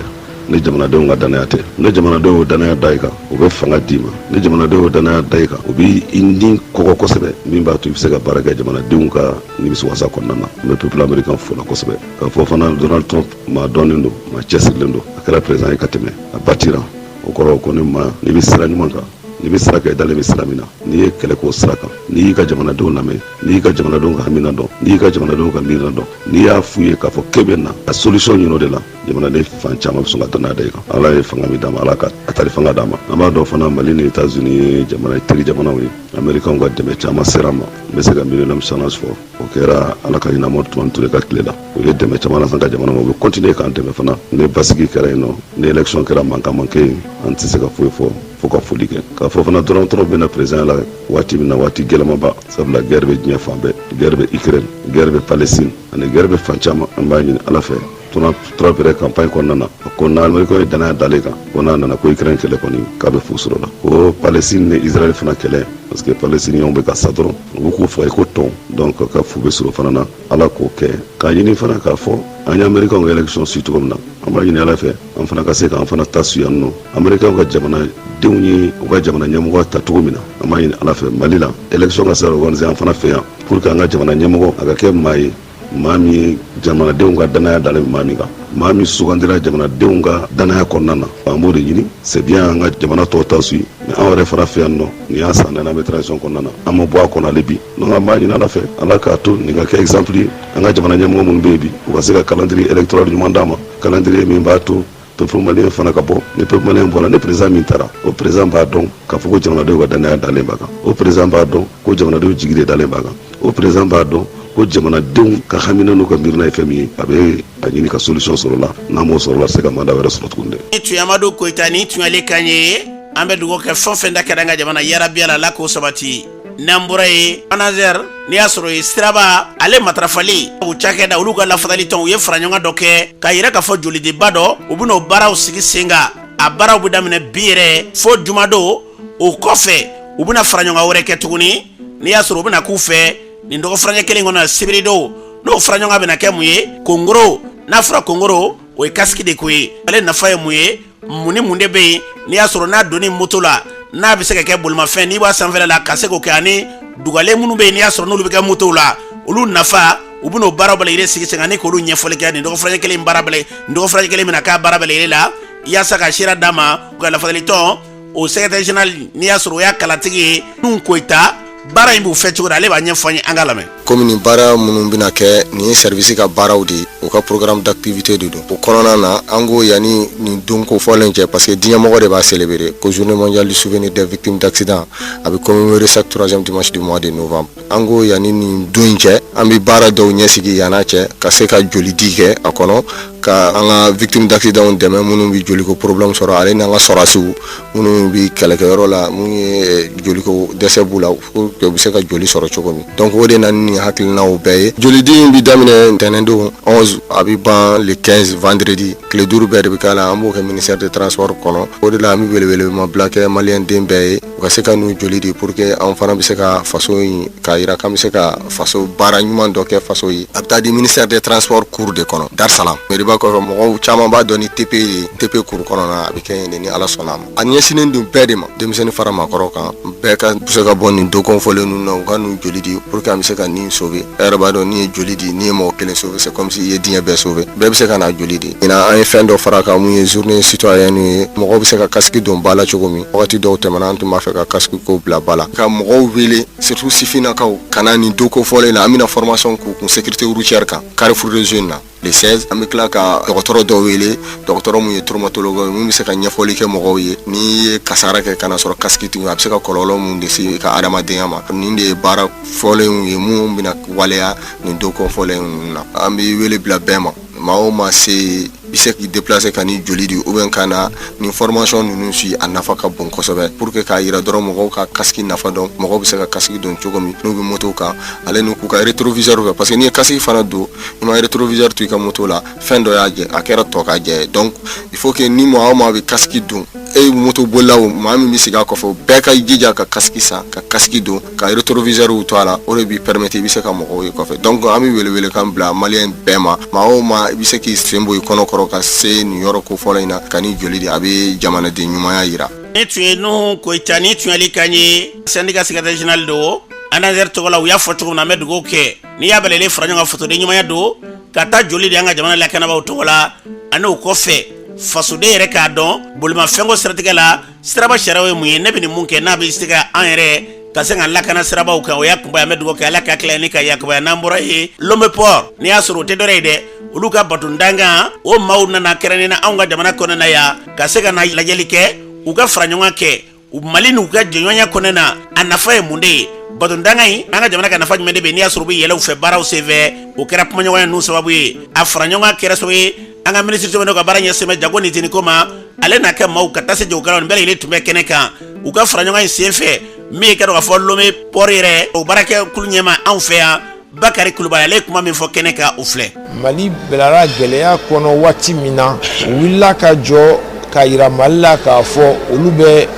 ne jamanadenw ka danaya tɛ ne jamanadenw y'o danaya da i kan u bɛ fanga d'i ma ne jamanadenw y'o danaya da i kan u b'i ni kɔgɔ kosɛbɛ min b'a to i bɛ se ka baara kɛ jamanadenw ka nimisiwasa kɔnɔna na n bɛ peuple américain fo la kosɛbɛ k'a fɔ fana Donald Trump maa dɔnnen don maa cɛsirilen don a kɛra président ye ka tɛmɛ a batira o kɔrɔ ko ne ma n'i bɛ sira ɲuman kan n'i bɛ sira kɛ i dalen bɛ sira min na n'i ye kɛlɛ k'o sira kan n'i y'i ka jamanadenw lamɛn n'i y'i ka jamanadenw ka hamina dɔn n'i y'i ka jamanadenw ka miirina dɔn n'i y'a f'u ye k'a fɔ k'e bɛ na a solution ɲini o de la jamanaden fan caman bɛ sɔn ka danaya da i kan ala ye fanga min d'a ma ala ka a tali fanga d'a ma an b'a dɔn fana Mali ni États-Unis ye jamana teri jamanaw ye américains ka dɛmɛ caman sera ma n bɛ se ka Millennium Challenge fɔ o kɛra ala ka ɲinama Tumani Ture ka tile la o ye dɛmɛ caman lase an ka jamana ma u bɛ continuer k'an dɛmɛ fana ni basigi kɛra yen nɔ ni élection kɛra mankan ye an tɛ se ka foyi fɔ fo ka foli kɛ k'a fɔ fana Donald Trump bɛna président la waati min na waati gɛlɛmaba sabula guerre bɛ diɲɛ fan bɛɛ guerre bɛ Ukraine guerre bɛ Palestine ani guerre bɛ fan caman an b'a ɲini ala fɛ Trump yɛrɛ campagne kɔnɔna na ko na Américain ye danaya d'ale kan ko n'a nana ko Ukraine kɛlɛ kɔni k'a bɛ fu sɔrɔ la ko Palestine ni Israël fana kɛlɛ parce que Palestiniens bɛ ka sa dɔrɔn u k'u faga ko tɔn donc ka fu bɛ sɔrɔ fana na ala k'o kɛ k'a ɲini fana k'a fɔ an ye Américain ka élection su cogo min na an b'a ɲini ala fɛ an fana ka se k'an fana ta su yan nɔ Américain ka jamanadenw ye u ka jamana ɲɛmɔgɔ ta cogo min na an b'a ɲini ala fɛ Mali la élection ka se ka organiser an fana fɛ yan pour que an ka jamana ɲɛmɔgɔ a ka kɛ maa ye maa min ye jamanadenw ka danaya dalen maa min kan maa min sugandira jamanadenw ka danaya kɔnɔna na an b'o de ɲini c'est bien an ka jamana tɔw ta su mais an yɛrɛ fana fɛ yan nɔ nin y'a san naani an bɛ transition kɔnɔna na an ma bɔ a kɔnɔ ale bi donc an b'a ɲini ala fɛ ala k'a to nin ka kɛ exemple ye an ka jamana ɲɛmɔgɔ minnu bɛ yen bi u ka se ka calendrier électoral ɲuman d'a ma calendrier min b'a to peuple malien fana ka bɔ ni peuple malien bɔra ni président min taara o président b'a dɔn k'a fɔ ko jamanadenw ka danaya dalen b'a kan o président b'a dɔn ko jamanadenw jigi de dalen b'a kan o président b'a dɔn ko jamanadenw ka hamina n'u ka miirina ye fɛn min ye a bɛ a ɲini ka solution sɔrɔ la n'an m'o sɔrɔ la se ka mandat wɛrɛ sɔrɔ tuguni dɛ. ni tun ye Amadu Koyita ni tun ale kan ye an bɛ dugawu kɛ fɛn o fɛn da kɛra an ka jamana yarabi ala k'o sabati n'an bɔra ye manager n'i y'a sɔrɔ ye siraba ale matarafali u cakɛda olu ka lafasali tɔn u ye fara ɲɔgɔn dɔ kɛ k'a yira k'a fɔ jolideba dɔ u bɛn'o baaraw sigi sen kan a baaraw bɛ daminɛ bi yɛrɛ fo jumadon o kɔfɛ u bɛna fara ɲɔgɔn wɛrɛ kɛ tuguni n'i y'a sɔrɔ u bɛna k'u fɛ nin dɔgɔ furancɛ kelen kɔnɔ sibirido n'o fara ɲɔgɔn bɛna kɛ mun ye kongoro n'a fɔra kongoro o ye kasiki de ko ye ale nafa ye mun ye mun ni mun de bɛ yen n'i y'a sɔrɔ n'a donni moto la n'a bɛ se ka kɛ bolimafɛn n'i b'a sanfɛla la ka se k'o kɛ ani dugalen minnu bɛ yen n'i y'a sɔrɔ n'olu bɛ kɛ motow la olu nafa u bɛn'o baaraw bɛɛ lajɛlen sigi ani k'olu ɲɛfɔli kɛ nin dɔgɔ furancɛ kelen baara bɛɛ nin dɔgɔ furancɛ kelen bɛna k'a baara bɛɛ lajɛlen la yaasa ka sira d'a ma u ka lafasali tɔn o secrétaire général n'i y'a sɔrɔ o y'a kalatigi ye Nuhu Koyita baara in b'u fɛ cogo di ale b'a ɲɛfɔ an ye an ka lamɛn. Komi nin baara minnu bɛna kɛ nin ye service ka baaraw de ye u ka programme d'activité de don o kɔnɔna na an ko yanni nin don kofɔlen cɛ parce que diɲɛmɔgɔ de b'a célébrer ko journée mondiale du souvenir des victimes d'accident a bɛ commémorer chaque 3e dimanche du mois de novembre an ko yanni nin don in cɛ an bɛ baara dɔw ɲɛsigi yann'a cɛ ka se ka joli di kɛ a kɔnɔ ka an ka victime d'accident dɛmɛ minnu bɛ joliko problème sɔrɔ ale n'an ka sɔrɔsiw minnu bɛ kɛlɛkɛyɔrɔ la mun ye joliko dɛsɛ b'u la pour que u bɛ se ka joli sɔrɔ cogo min donc o de nana ni hakilinaw bɛɛ ye jolidi in bɛ daminɛ ntɛnɛndon 11 a bɛ ban le 15 vendredi tile 5 bɛɛ de bɛ k'a la an b'o kɛ ministère de transport kɔnɔ o de la an bɛ welewelema kɛ maliyɛn den bɛɛ ye u ka se ka n'u joli di pour que an fana bɛ se ka faso in k'a jira k'an bɛ se ka faso baara ɲuman dɔ kɛ faso ye a bɛ taa di ministère de transport cour de kɔnɔ Dar Salam mairie kɔfɛ mɔgɔw caman b'a dɔn ni TP ye TP cour kɔnɔ a bɛ kɛ yen ni ala sɔnna a ma a ɲɛsinnen don bɛɛ de ma denmisɛnnin fara maakɔrɔ kan bɛɛ ka se ka bɔ nin don kɔnfɔlen ninnu na u ka n'u joli di pour que an bɛ se ka nin sauver e yɛrɛ b'a dɔn n'i ye joli di n'i ye mɔgɔ kelen sauver c'est comme si i ye diɲɛ bɛɛ sauver bɛɛ bɛ se ka n'a joli di ɲinan an ye fɛn dɔ fara kan mun ye journée citoyenne ye mɔgɔw bɛ se ka casque don ba la cogo min wagati dɔw tɛmɛna an tun b'a fɛ ka casque ko bila ba la ka mɔgɔw wele surtout sifinnakaw ka na nin don kofɔlen na an bɛna formation k'u kun sécurité routière kan Carrefour des Jeunes na le 16 an bɛ tila ka dɔgɔtɔrɔ dɔw wele dɔgɔtɔrɔ mun ye traumatologue mun bɛ se ka ɲɛfɔli kɛ mɔgɔw ye n'i ye kasara kɛ kana sɔrɔ casque tun a bɛ se ka kɔlɔlɔ mun de se i ka adamadenya ma nin de ye baara fɔlenw ye mun bɛna waleya nin don kofɔlen ninnu na an bɛ wele bila bɛɛ ma maa o maa se bi se k'i déplacer ka ni joli di ou bien ka na nin formation ninnu si a nafa ka bon kosɛbɛ pour que k'a yira dɔrɔn mɔgɔw ka casque nafa dɔn mɔgɔw bɛ se ka casque don cogo min n'u bɛ moto kan ale n'u k'u ka rétroviseur kɛ parce que n'i ye casque fana don i ma rétroviseur to i ka moto la fɛn dɔ y'a jɛ a kɛra tɔ ka jɛ donc il faut que ni maa o maa bɛ casque don e ye moto bolilaw maa min bɛ sigi a kɔfɛ bɛɛ ka jija ka casque san ka casque don ka rétroviseur to a la o de b'i permettre i bɛ se ka mɔgɔw ye kɔfɛ donc an bɛ welewele kan bila maliyɛn bɛɛ ma maa o maa i bɛ se k'i sen bɔ i kɔnɔkɔrɔ ka se nin yɔrɔ kofɔlɔ in na ka ni joli di a bɛ jamanaden ɲumanya yira. ni tun ye Nuhu Koyita ni tun yali kan ye syndicat secrétaire général don ANASER tɔgɔ la u y'a fɔ cogo min na an bɛ dugawu kɛ n'i y'a bɛlɛlen fara ɲɔgɔn kan fasoden ɲumanya don ka taa joli di an ka jamana lakanabaaw tɔgɔ la ani o kɔfɛ fasoden yɛrɛ k'a dɔn bolimafɛnko siratigɛ la siraba sariyaw ye mun ye ne bɛ nin mun kɛ n'a bɛ se ka an yɛrɛ ka se ka lakana sirabaw kan o y'a kunbaya an bɛ dugawu kɛ ala ka tila ni ka yakubaya n'an bɔra ye Lomé Port n'i y'a sɔrɔ o tɛ dɔ ye dɛ olu ka bato dangan o maaw nana kɛrɛnnen na anw ka jamana kɔnɔna yan ka se ka na lajɛli kɛ u ka fara ɲɔgɔn kɛ u Mali n'u ka jɛɲɔgɔnya kɔnɔna na a nafa ye mun de ye bato dangan in an ka jamana ka nafa jumɛn de bɛ n'i y'a sɔrɔ u bɛ yɛlɛ u fɛ baaraw senfɛ o kɛra kumaɲɔgɔnya ninnu sababu ye a fara ɲɔgɔn kɛra sababu ye an ka ministre caman ka baara ɲɛsɛmɛ Jago Nitini ko ma ale n'a kɛ maaw ka taa se jagokɛlaw nin bɛɛ lajɛlen tun bɛ kɛnɛ kan u ka fara ɲɔgɔn in senfɛ min ye kɛ dɔ ka fɔ Lomé Port yɛrɛ o baarakɛ kulu ɲɛma anw fɛ yan Bakari Kulubali ale kuma min fɔ kɛnɛ kan o filɛ. Mali bilara gɛlɛya kɔnɔ waati min na u wulila ka jɔ ka yira Mali la k'a fɔ olu bɛ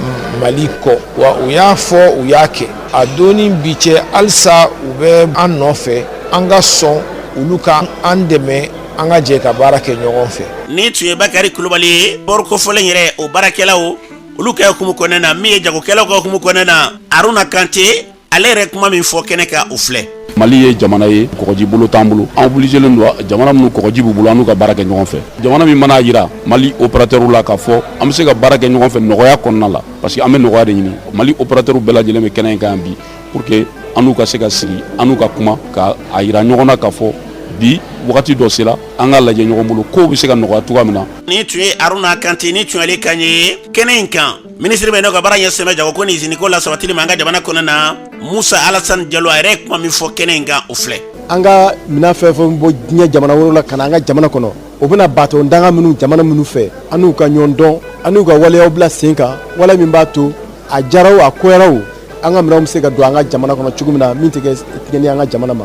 Mali kɔ wa u y'a fɔ u y'a kɛ a donni bi cɛ halisa u bɛ an nɔfɛ an ka sɔn olu ka an dɛmɛ an ka jɛ ka baara kɛ ɲɔgɔn fɛ. Ni tun ye Bakari Kulubali ye port kofɔlen yɛrɛ o baarakɛlaw olu ka hukumu kɔnɔna na min ye jagokɛlaw ka hukumu kɔnɔna na Aruna Kante ale yɛrɛ kuma min fɔ kɛnɛ kan o filɛ. Mali ye jamana ye kɔgɔji bolo t'an bolo an obligelen don jamana minnu kɔgɔji b'u bolo an n'u ka baara kɛ ɲɔgɔn fɛ jamana min mana yira Mali opérateur la k'a fɔ an bɛ se ka baara kɛ ɲɔgɔn fɛ nɔgɔya kɔnɔna la parce que an bɛ nɔgɔya de ɲini Mali opérateur bɛɛ lajɛlen bɛ kɛnɛ in kan bi pour que an n'u ka se ka sigi an n'u ka kuma ka a yira ɲɔgɔn na k'a fɔ bi wagati dɔ sera an ka lajɛ ɲɔgɔn bolo kow bɛ se ka nɔgɔya cogoya min na. Ni tun ye Aruna Kante ni tun yale kan ye kɛnɛ in kan ministre bɛ n'o ka baara ɲɛsɛmɛ Jago ni izini ko la sabatili ma an ka jamana kɔnɔna na Musa Alassane Diallo a yɛrɛ kuma min fɔ kɛnɛ in kan o filɛ. An ka minɛn fɛn fɛn bɔ diɲɛ jamana wɛrɛw la ka na an ka jamana kɔnɔ o bɛna bato danga minnu jamana minnu fɛ an n'u ka ɲɔgɔn dɔn an n'u ka waleyaw bila sen kan wale min b'a to a jara o a koyara o an ka minɛnw bɛ se ka don an ka jamana kɔnɔ cogo min na min tɛ kɛ ni an ka jamana ma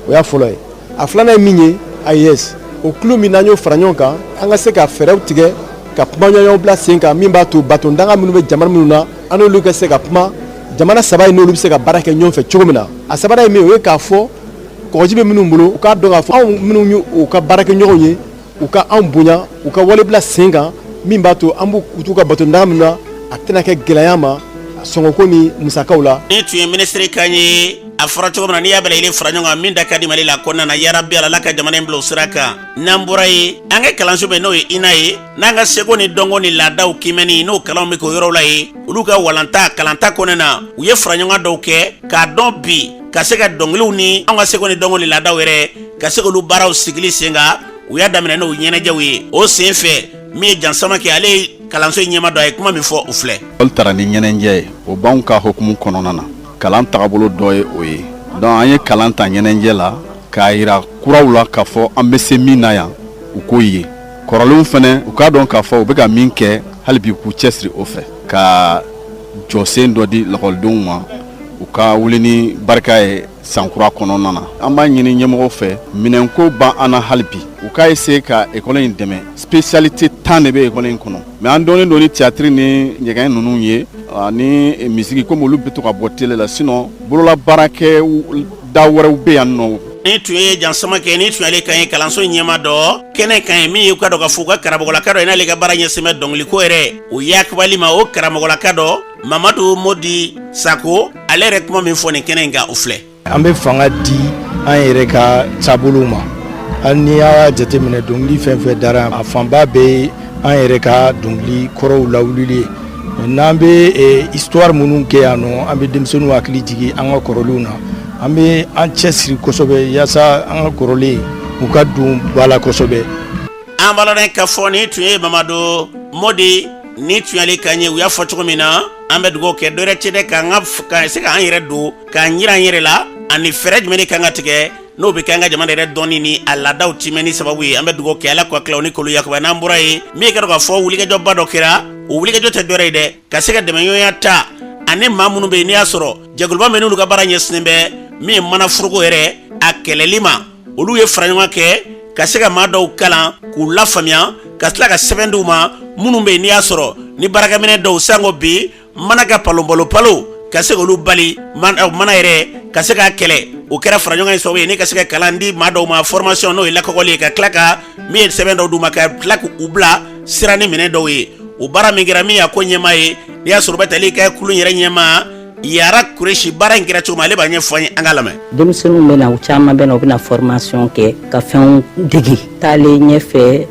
o y'a fɔlɔ ye a filanan ye min ye AES o kilo min n'an y'o fara ɲɔgɔn kan an ka se ka fɛɛrɛw tigɛ ka kuma ɲɔgɔnw bila sen kan min b'a to bato danga minnu bɛ jamana minnu na an n'olu ka se ka kuma jamana saba in n'olu bɛ se ka baara kɛ ɲɔgɔn fɛ cogo min na a sabara ye min o ye k'a fɔ kɔgɔji bɛ minnu bolo u k'a dɔn k'a fɔ anw minnu ye u ka baara kɛ ɲɔgɔnw ye u ka anw bonya u ka wale bila sen kan min b'a to an b'u t'u ka bato danga minnu na a tɛna kɛ gɛlɛya ma sɔngɔko ni musakaw la. Ni tun ye ministre kan ye a fɔra cogo min na n'i y'a bɛɛ lajɛlen fara ɲɔgɔn kan min da ka di Mali la kɔnɔna na yarabi Ala ka jamana in bila o sira kan n'an bɔra ye an ka kalanso bɛ n'o ye INA ye n'an ka seko ni dɔnko ni laadaw kimɛni n'o kalanw bɛ k'o yɔrɔw la ye olu ka walanta kalanta kɔnɔna na u ye fara ɲɔgɔn dɔw kɛ k'a dɔn bi ka se ka dɔnkiliw ni an ka seko ni dɔnko ni laadaw yɛrɛ ka se k'olu baaraw sigili sen kan u y'a daminɛ n'o ɲɛnajɛw ye o sen fɛ min ye Jansama kɛ ale ye kalanso ɲɛma dɔ a ye kuma min fɔ u filɛ. Olu taara ni ɲɛnajɛ ye o b'anw ka hukumu kɔnɔna na kalan tagabolo dɔ ye o ye donc an ye kalan ta ɲɛnajɛ la k'a yira kuraw la k'a fɔ an bɛ se min na yan u k'o ye kɔrɔlenw fɛnɛ u k'a dɔn k'a fɔ u bɛ ka min kɛ hali bi k'u cɛsiri o fɛ ka jɔsen dɔ di lakɔlidenw ma u ka wuli ni barika ye sankura kɔnɔna na an b'a ɲini ɲɛmɔgɔw fɛ minɛnko b'an na hali bi u k'a essayer ka école in dɛmɛ spécialité 10 de bɛ école in kɔnɔ mais an dɔnnen don ni théâtre ni ɲɛgɛn ninnu ye ni misiki comme olu bɛ to ka bɔ télé la sinon bolola baarakɛ da wɛrɛw bɛ yan nɔ. Ni tun ye Jansama kɛ ni tun y'ale kan ye kalanso ɲɛma dɔ kɛnɛ kan ye min ye u ka dɔn ka fɔ u ka karamɔgɔlaka dɔ ye n'ale ka baara ɲɛsin bɛ dɔnkiliko yɛrɛ o yakubali ma o karamɔgɔlaka dɔ Mamadu Modi Sako ale yɛrɛ kuma min fɔ nin kɛnɛ in kan o filɛ. An bɛ fanga di an yɛrɛ ka taabolow ma hali ni y'a jateminɛ dɔnkili fɛn fɛn dara a fanba bɛ an yɛrɛ ka dɔnkili kɔrɔw lawulili ye n'an bɛ histoire minnu kɛ yan nɔ an bɛ denmisɛnninw hakili jigin an ka kɔrɔlenw na an bɛ an cɛsiri kosɛbɛ yaasa an ka kɔrɔlen u ka don ba la kosɛbɛ. An b'a dɔn k'a fɔ ni tun ye Mamadu Modi ni tun y'ale kan ye u y'a fɔ cogo min na an bɛ dugawu kɛ dɔ wɛrɛ tɛ dɛ ka se k'an yɛrɛ don k'an yira an yɛrɛ la ani fɛɛrɛ jumɛn de kan ka tigɛ n'o bɛ kɛ an ka jamana yɛrɛ dɔnni ni a laadaw timɛni sababu ye an bɛ dugawu kɛ Ala ka tila o ni kolo yakuba n'an bɔra ye min ye ka dɔn k'a fɔ wulikajɔba dɔ kɛra o wulikajɔ tɛ dɔwɛrɛ ye dɛ ka se ka dɛmɛɲɔgɔnya ta ani maa minnu bɛ yen n'i y'a sɔrɔ jɛkuluba min n'olu ka baara ɲɛsinnen bɛ min ye mana foroko yɛrɛ a kɛlɛli ma olu ye fara ɲɔgɔn kɛ ka se ka maa dɔw kalan k'u lafaamuya ka tila ka sɛbɛn d'u ma minnu bɛ yen n'i y'a sɔrɔ ni baarakɛminɛ dɔw sango bi mana ka palo ka se k'olu bali mana yɛrɛ ka se k'a kɛlɛ o kɛra fara ɲɔgɔn ye sababu ye ni ka se ka kalan di maa dɔw ma formation n'o ye lakɔgɔli ye ka tila ka min ye sɛbɛn dɔw d'u ma ka tila k'u bila sira ni minɛ dɔw ye o baara min kɛra min y'a ko ɲɛmaa ye n'i y'a sɔrɔ bɛ tali kɛ kulun yɛrɛ ɲɛmaa Yara Kureshi baara in kɛra cogo min ale b'a ɲɛfɔ an ye an ka lamɛn. Denmisɛnninw bɛ na u caman bɛ na u bɛna formation kɛ ka fɛnw dege taalen ɲɛfɛ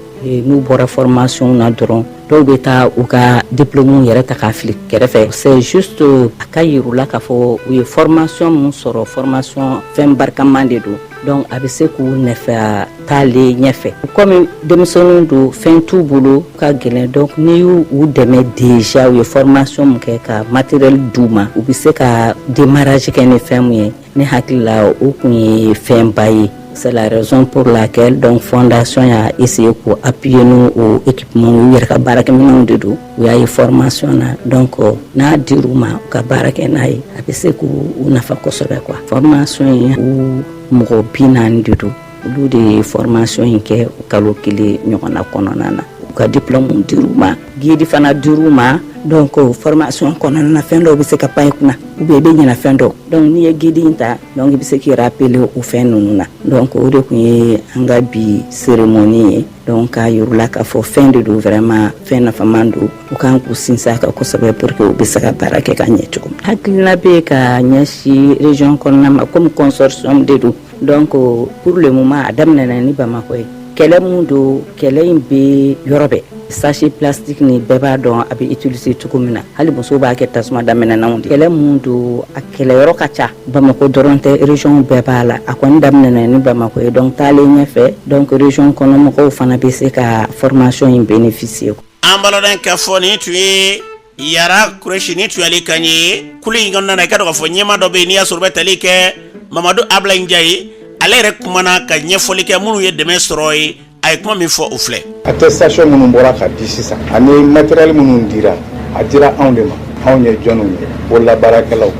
n'u bɔra formation na dɔrɔn dɔw bɛ taa u ka diplôme yɛrɛ ta k'a fili kɛrɛfɛ c'est juste a ka yir'u la k'a fɔ u ye formation mun sɔrɔ formation fɛn barikaman de don donc a bɛ se k'u nɛfɛya taalen ɲɛfɛ comme denmisɛnninw don fɛn t'u bolo ka gɛlɛn donc n'i y'u dɛmɛ déjà u ye formation mun kɛ ka matériel d'u ma u bɛ se ka démarrage kɛ ni fɛn mun ye ne hakili la o kun ye fɛnba ye. C'est la raison pour laquelle donc fondation a essayé pour appuyer nous au équipement u yɛrɛ ka baarakɛminɛnw de don u y'a ye formation na donc n'a dir'u ma u ka baara kɛ n'a ye a bɛ se k'u nafa kosɛbɛ quoi formation in u mɔgɔ 40 de don olu de ye formation in kɛ kalo kelen ɲɔgɔnna kɔnɔna na u ka diplôme dir'u ma guide fana dir'u ma donc formation kɔnɔna na fɛn dɔw bɛ se ka pan i kunna ou bien i bɛ ɲinɛ fɛn dɔw donc n'i ye guide in ta donc i bɛ se k'i rappeler o fɛn ninnu na donc o de tun ye an ka bi cérémonie ye donc k'a yir'u la k'a fɔ fɛn de don vraiment fɛn nafaman don u kan k'u sinsin a kan kosɛbɛ pour que u bɛ se ka baara kɛ ka ɲɛ cogo min hakilina bɛ ka ɲɛsin région kɔnɔna ma comme consortium de don donc pour le moment a daminɛna ni Bamakɔ ye kɛlɛ mun don kɛlɛ in bɛ yɔrɔ bɛɛ sachet plastique ni bɛɛ b'a dɔn a bɛ utiliser cogo min na hali musow b'a kɛ tasuma daminɛnanw de kɛlɛ mun don a kɛlɛyɔrɔ ka ca Bamakɔ dɔrɔn tɛ région bɛɛ b'a la a kɔni daminɛna ni Bamakɔ ye donc taalen ɲɛfɛ donc région kɔnɔ mɔgɔw fana bɛ se ka formation in bénéficier. An b'a dɔn k'a fɔ nin tun ye Yara Kureshi ni tun y'ale kan ye kulu in kɔnɔna na i ka dɔn k'a fɔ ɲɛmaa dɔ bɛ yen n'i y'a sɔrɔ bɛ tali kɛ Mamadu Ablaye Ndiaye ale yɛrɛ kumana ka ɲɛfɔli kɛ minnu ye dɛmɛ sɔrɔ ye a ye kuma min fɔ o filɛ. Attestation minnu bɔra ka di sisan ani matériel minnu dira a dira anw de ma anw ye jɔnw ye bololabaarakɛlaw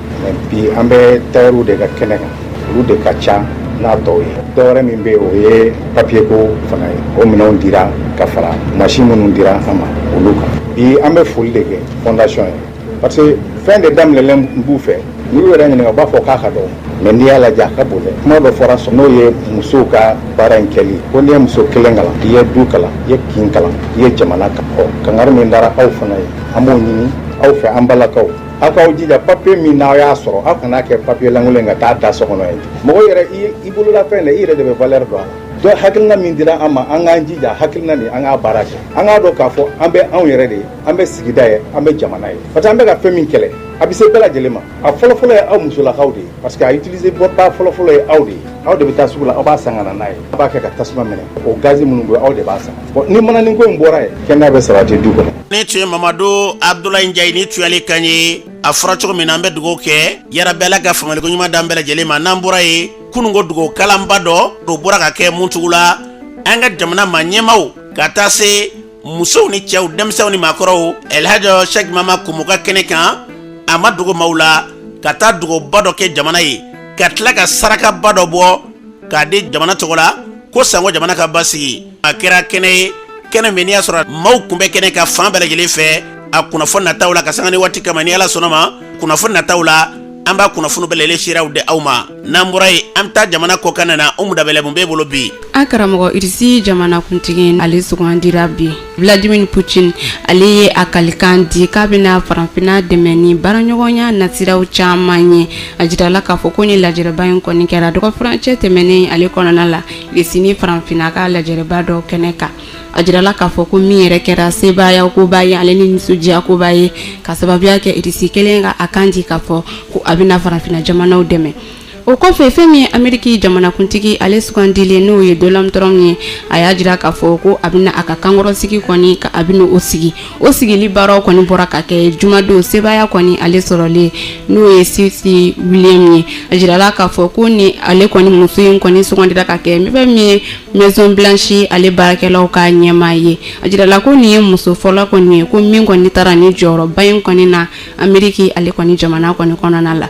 bi an bɛ tailleur de ka kɛnɛ kan olu de ka ca n'a tɔw ye dɔwɛrɛ min bɛ yen o ye papier ko fana ye o minɛnw dira ka fara machine minnu dira an ma olu kan bi an bɛ foli de kɛ fondation ye parce que fɛn de daminɛlen b'u fɛ n'u yɛrɛ ɲininka u b'a fɔ k'a ka dɔgɔ mɛ n'i y'a lajɛ a ka bon dɛ kuma dɔ fɔra sɔn n'o ye musow ka baara in kɛli ko n'i ye muso kelen kalan i ye du kalan i ye kin kalan i ye jamana kalan kangari min dara aw fana ye an b'o ɲini aw fɛ an balakaw aw k'aw jija papiye min n'aw y'a sɔrɔ aw kana kɛ papiye lankolon ka taa da so kɔnɔ ye mɔgɔ yɛrɛ i bolola fɛn de i yɛrɛ de bɛ valeur dɔn a la dɔ hakilina min dira an ma an k'an jija hakilina nin an k'a baara kɛ an k'a dɔn k'a fɔ an bɛ anw yɛrɛ de ye an bɛ sigida ye an bɛ jamana ye parce que an bɛ ka fɛn min kɛlɛ a bɛ se bɛɛ lajɛlen ma a fɔlɔfɔlɔ ye aw musolakaw de ye parce que a utiliser bɔta fɔlɔfɔlɔ ye aw de ye aw de bɛ taa sugu la aw b'a san ka na n'a ye aw b'a kɛ ka tasuma minɛ o gazi minnu bɛ aw de b'a san bon ni mananin ko in bɔra ye kɛnɛya bɛ sabati du kɔnɔ. ne tun ye mamadu abdulayi njayi ni tuyali kan ye a fɔra cogo min na an bɛ dugawu kɛ yarabi ala ka faamuyaliko ɲuman d'an bɛɛ lajɛlen ma n'an bɔra ye kununko dugawu kalanba dɔ o bɔra ka kɛ mun cogo la an ka jamana ma ɲɛmaw ka taa se musow ni cɛw denmisɛnw ni maakɔrɔw elhajɔ sɛki mama kumu ka kɛnɛ kan a ma dogo maaw la ka taa dogoba dɔ kɛ jamana ye ka tila ka sarakaba dɔ bɔ k'a di jamana tɔgɔ la ko sanko jamana ka basigi a kɛra kɛnɛ ye kɛnɛ min n'i y'a sɔrɔ maaw kun bɛ kɛnɛ ka fan bɛɛ lajɛlen fɛ a kunnafoni nataw la ka sanga ni waati kama ni ala sɔnna ma kunnafoni nataw la an b'a kunnafoni bɛɛ lajɛlen siraw di aw ma n'an bɔra yen an bɛ taa jamana kɔkan na Umu Dabɛlɛ mun b'e bolo bi. An karamɔgɔ irisi jamanakuntigi ale sugandira bi Vladimir Putin ale ye a kalikan di k'a bɛna farafinna dɛmɛ ni baaraɲɔgɔnya nasiraw caman ye a jirala k'a fɔ ko ni lajɛrɛba in kɔni kɛra dɔgɔ furancɛ tɛmɛnen ale kɔnɔna la irisi ni farafinna ka lajɛrɛba dɔ kɛnɛ kan a jirala k'a fɔ ko min yɛrɛ kɛra sebaaya koba ye ale ni nisɔndiya koba ye ka sababuya kɛ irisi kelen ka a kan di k'a fɔ ko a bɛna farafinna jamanaw dɛmɛ. O kɔfɛ fɛn min ye Ameriki jamanakuntigi ale sugandilen n'o ye Donald Trump ye a y'a jira k'a fɔ ko a bɛna a ka kankɔrɔsigi kɔni ka a bɛna o sigili baaraw kɔni bɔra ka kɛ jumadon sebaaya kɔni ale sɔrɔlen n'o ye Sisi William ye a jirala k'a fɔ ko ni ale kɔni muso in kɔni sugandira ka kɛ min ye Maison Blanche ale baarakɛlaw ka ɲɛmaa ye a jirala ko nin ye muso fɔlɔ kɔni ye ko min kɔni taara ni jɔyɔrɔba in kɔni na Ameriki ale kɔni jamana kɔni kɔnɔna la.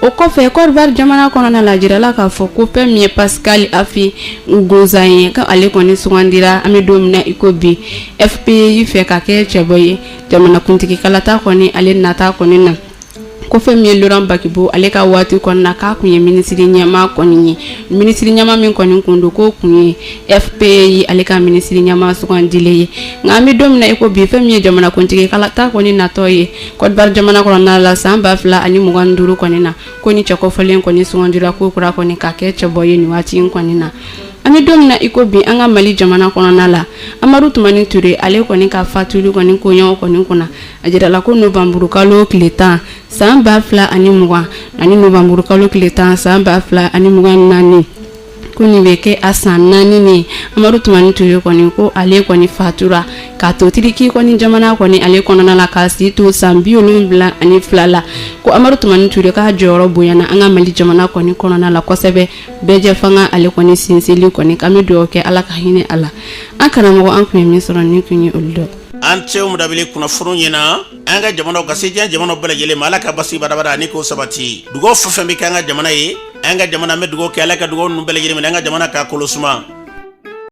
O kɔfɛ Côte d'Ivoire jamana kɔnɔna la jirala k'a fɔ ko fɛn min ye Pascal Afi Ngoza ye ko ale kɔni sugandira an bɛ don min na i ko bi FPI fɛ ka kɛ cɛbɔ ye jamanakuntigi kalata kɔni ale nata kɔni na ko fɛn min ye Laurent Gbagbo ale ka waati kɔnɔna k'a kun ye minisiri ɲɛmaa kɔni ye minisiri ɲɛmaa min kɔni kun don k'o kun ye FPI ale ka minisiri ɲɛmaa sugandilen ye nka an bɛ don min na i ko bi fɛn min ye jamanakuntigi kalata kɔni natɔ ye Côte d'Ivoire jamana kɔnɔna la san 2025 kɔni na ko ni cɛkɔfɔlen kɔni sugandira ko kura kɔni ka kɛ cɛbɔ ye nin waati in kɔni na. An bɛ don min na i ko bi an ka Mali jamana kɔnɔna la Amadu Tumani Ture ale kɔni ka fatuli kɔni koɲɛw kɔni kunna a jirala ko Novembre kalo tile 10 san 2020 ani Novembre kalo tile 10 san 2024 ko nin bɛ kɛ a san 4 ni Amadu Tumani Ture kɔni ko ale kɔni fatura ka to tiriki kɔni jamana kɔni ale kɔnɔna la ka si to san 72 la ko Amadu Tumani Ture ka jɔyɔrɔ bonyana an ka Mali jamana kɔni kɔnɔna la kosɛbɛ bɛɛ fanga ale kɔni sinsinli kɔni ka bɛ dugawu kɛ ala ka hinɛ a la an karamɔgɔ an kun ye min sɔrɔ ni kun ye olu dɔ. An tɛ Umu Dabɛlɛ kunnafoni ɲɛna an ka jamanaw ka se diɲɛ jamanaw bɛɛ lajɛlen ma ala ka basigi badabada ani k'o sabati dugawu fɛn fɛn bɛ kɛ an ka jamana ye an ka jamana an bɛ dugawu kɛ ala ka dugawu ninnu bɛɛ lajɛlen minɛ an ka jamana k'a kolo suma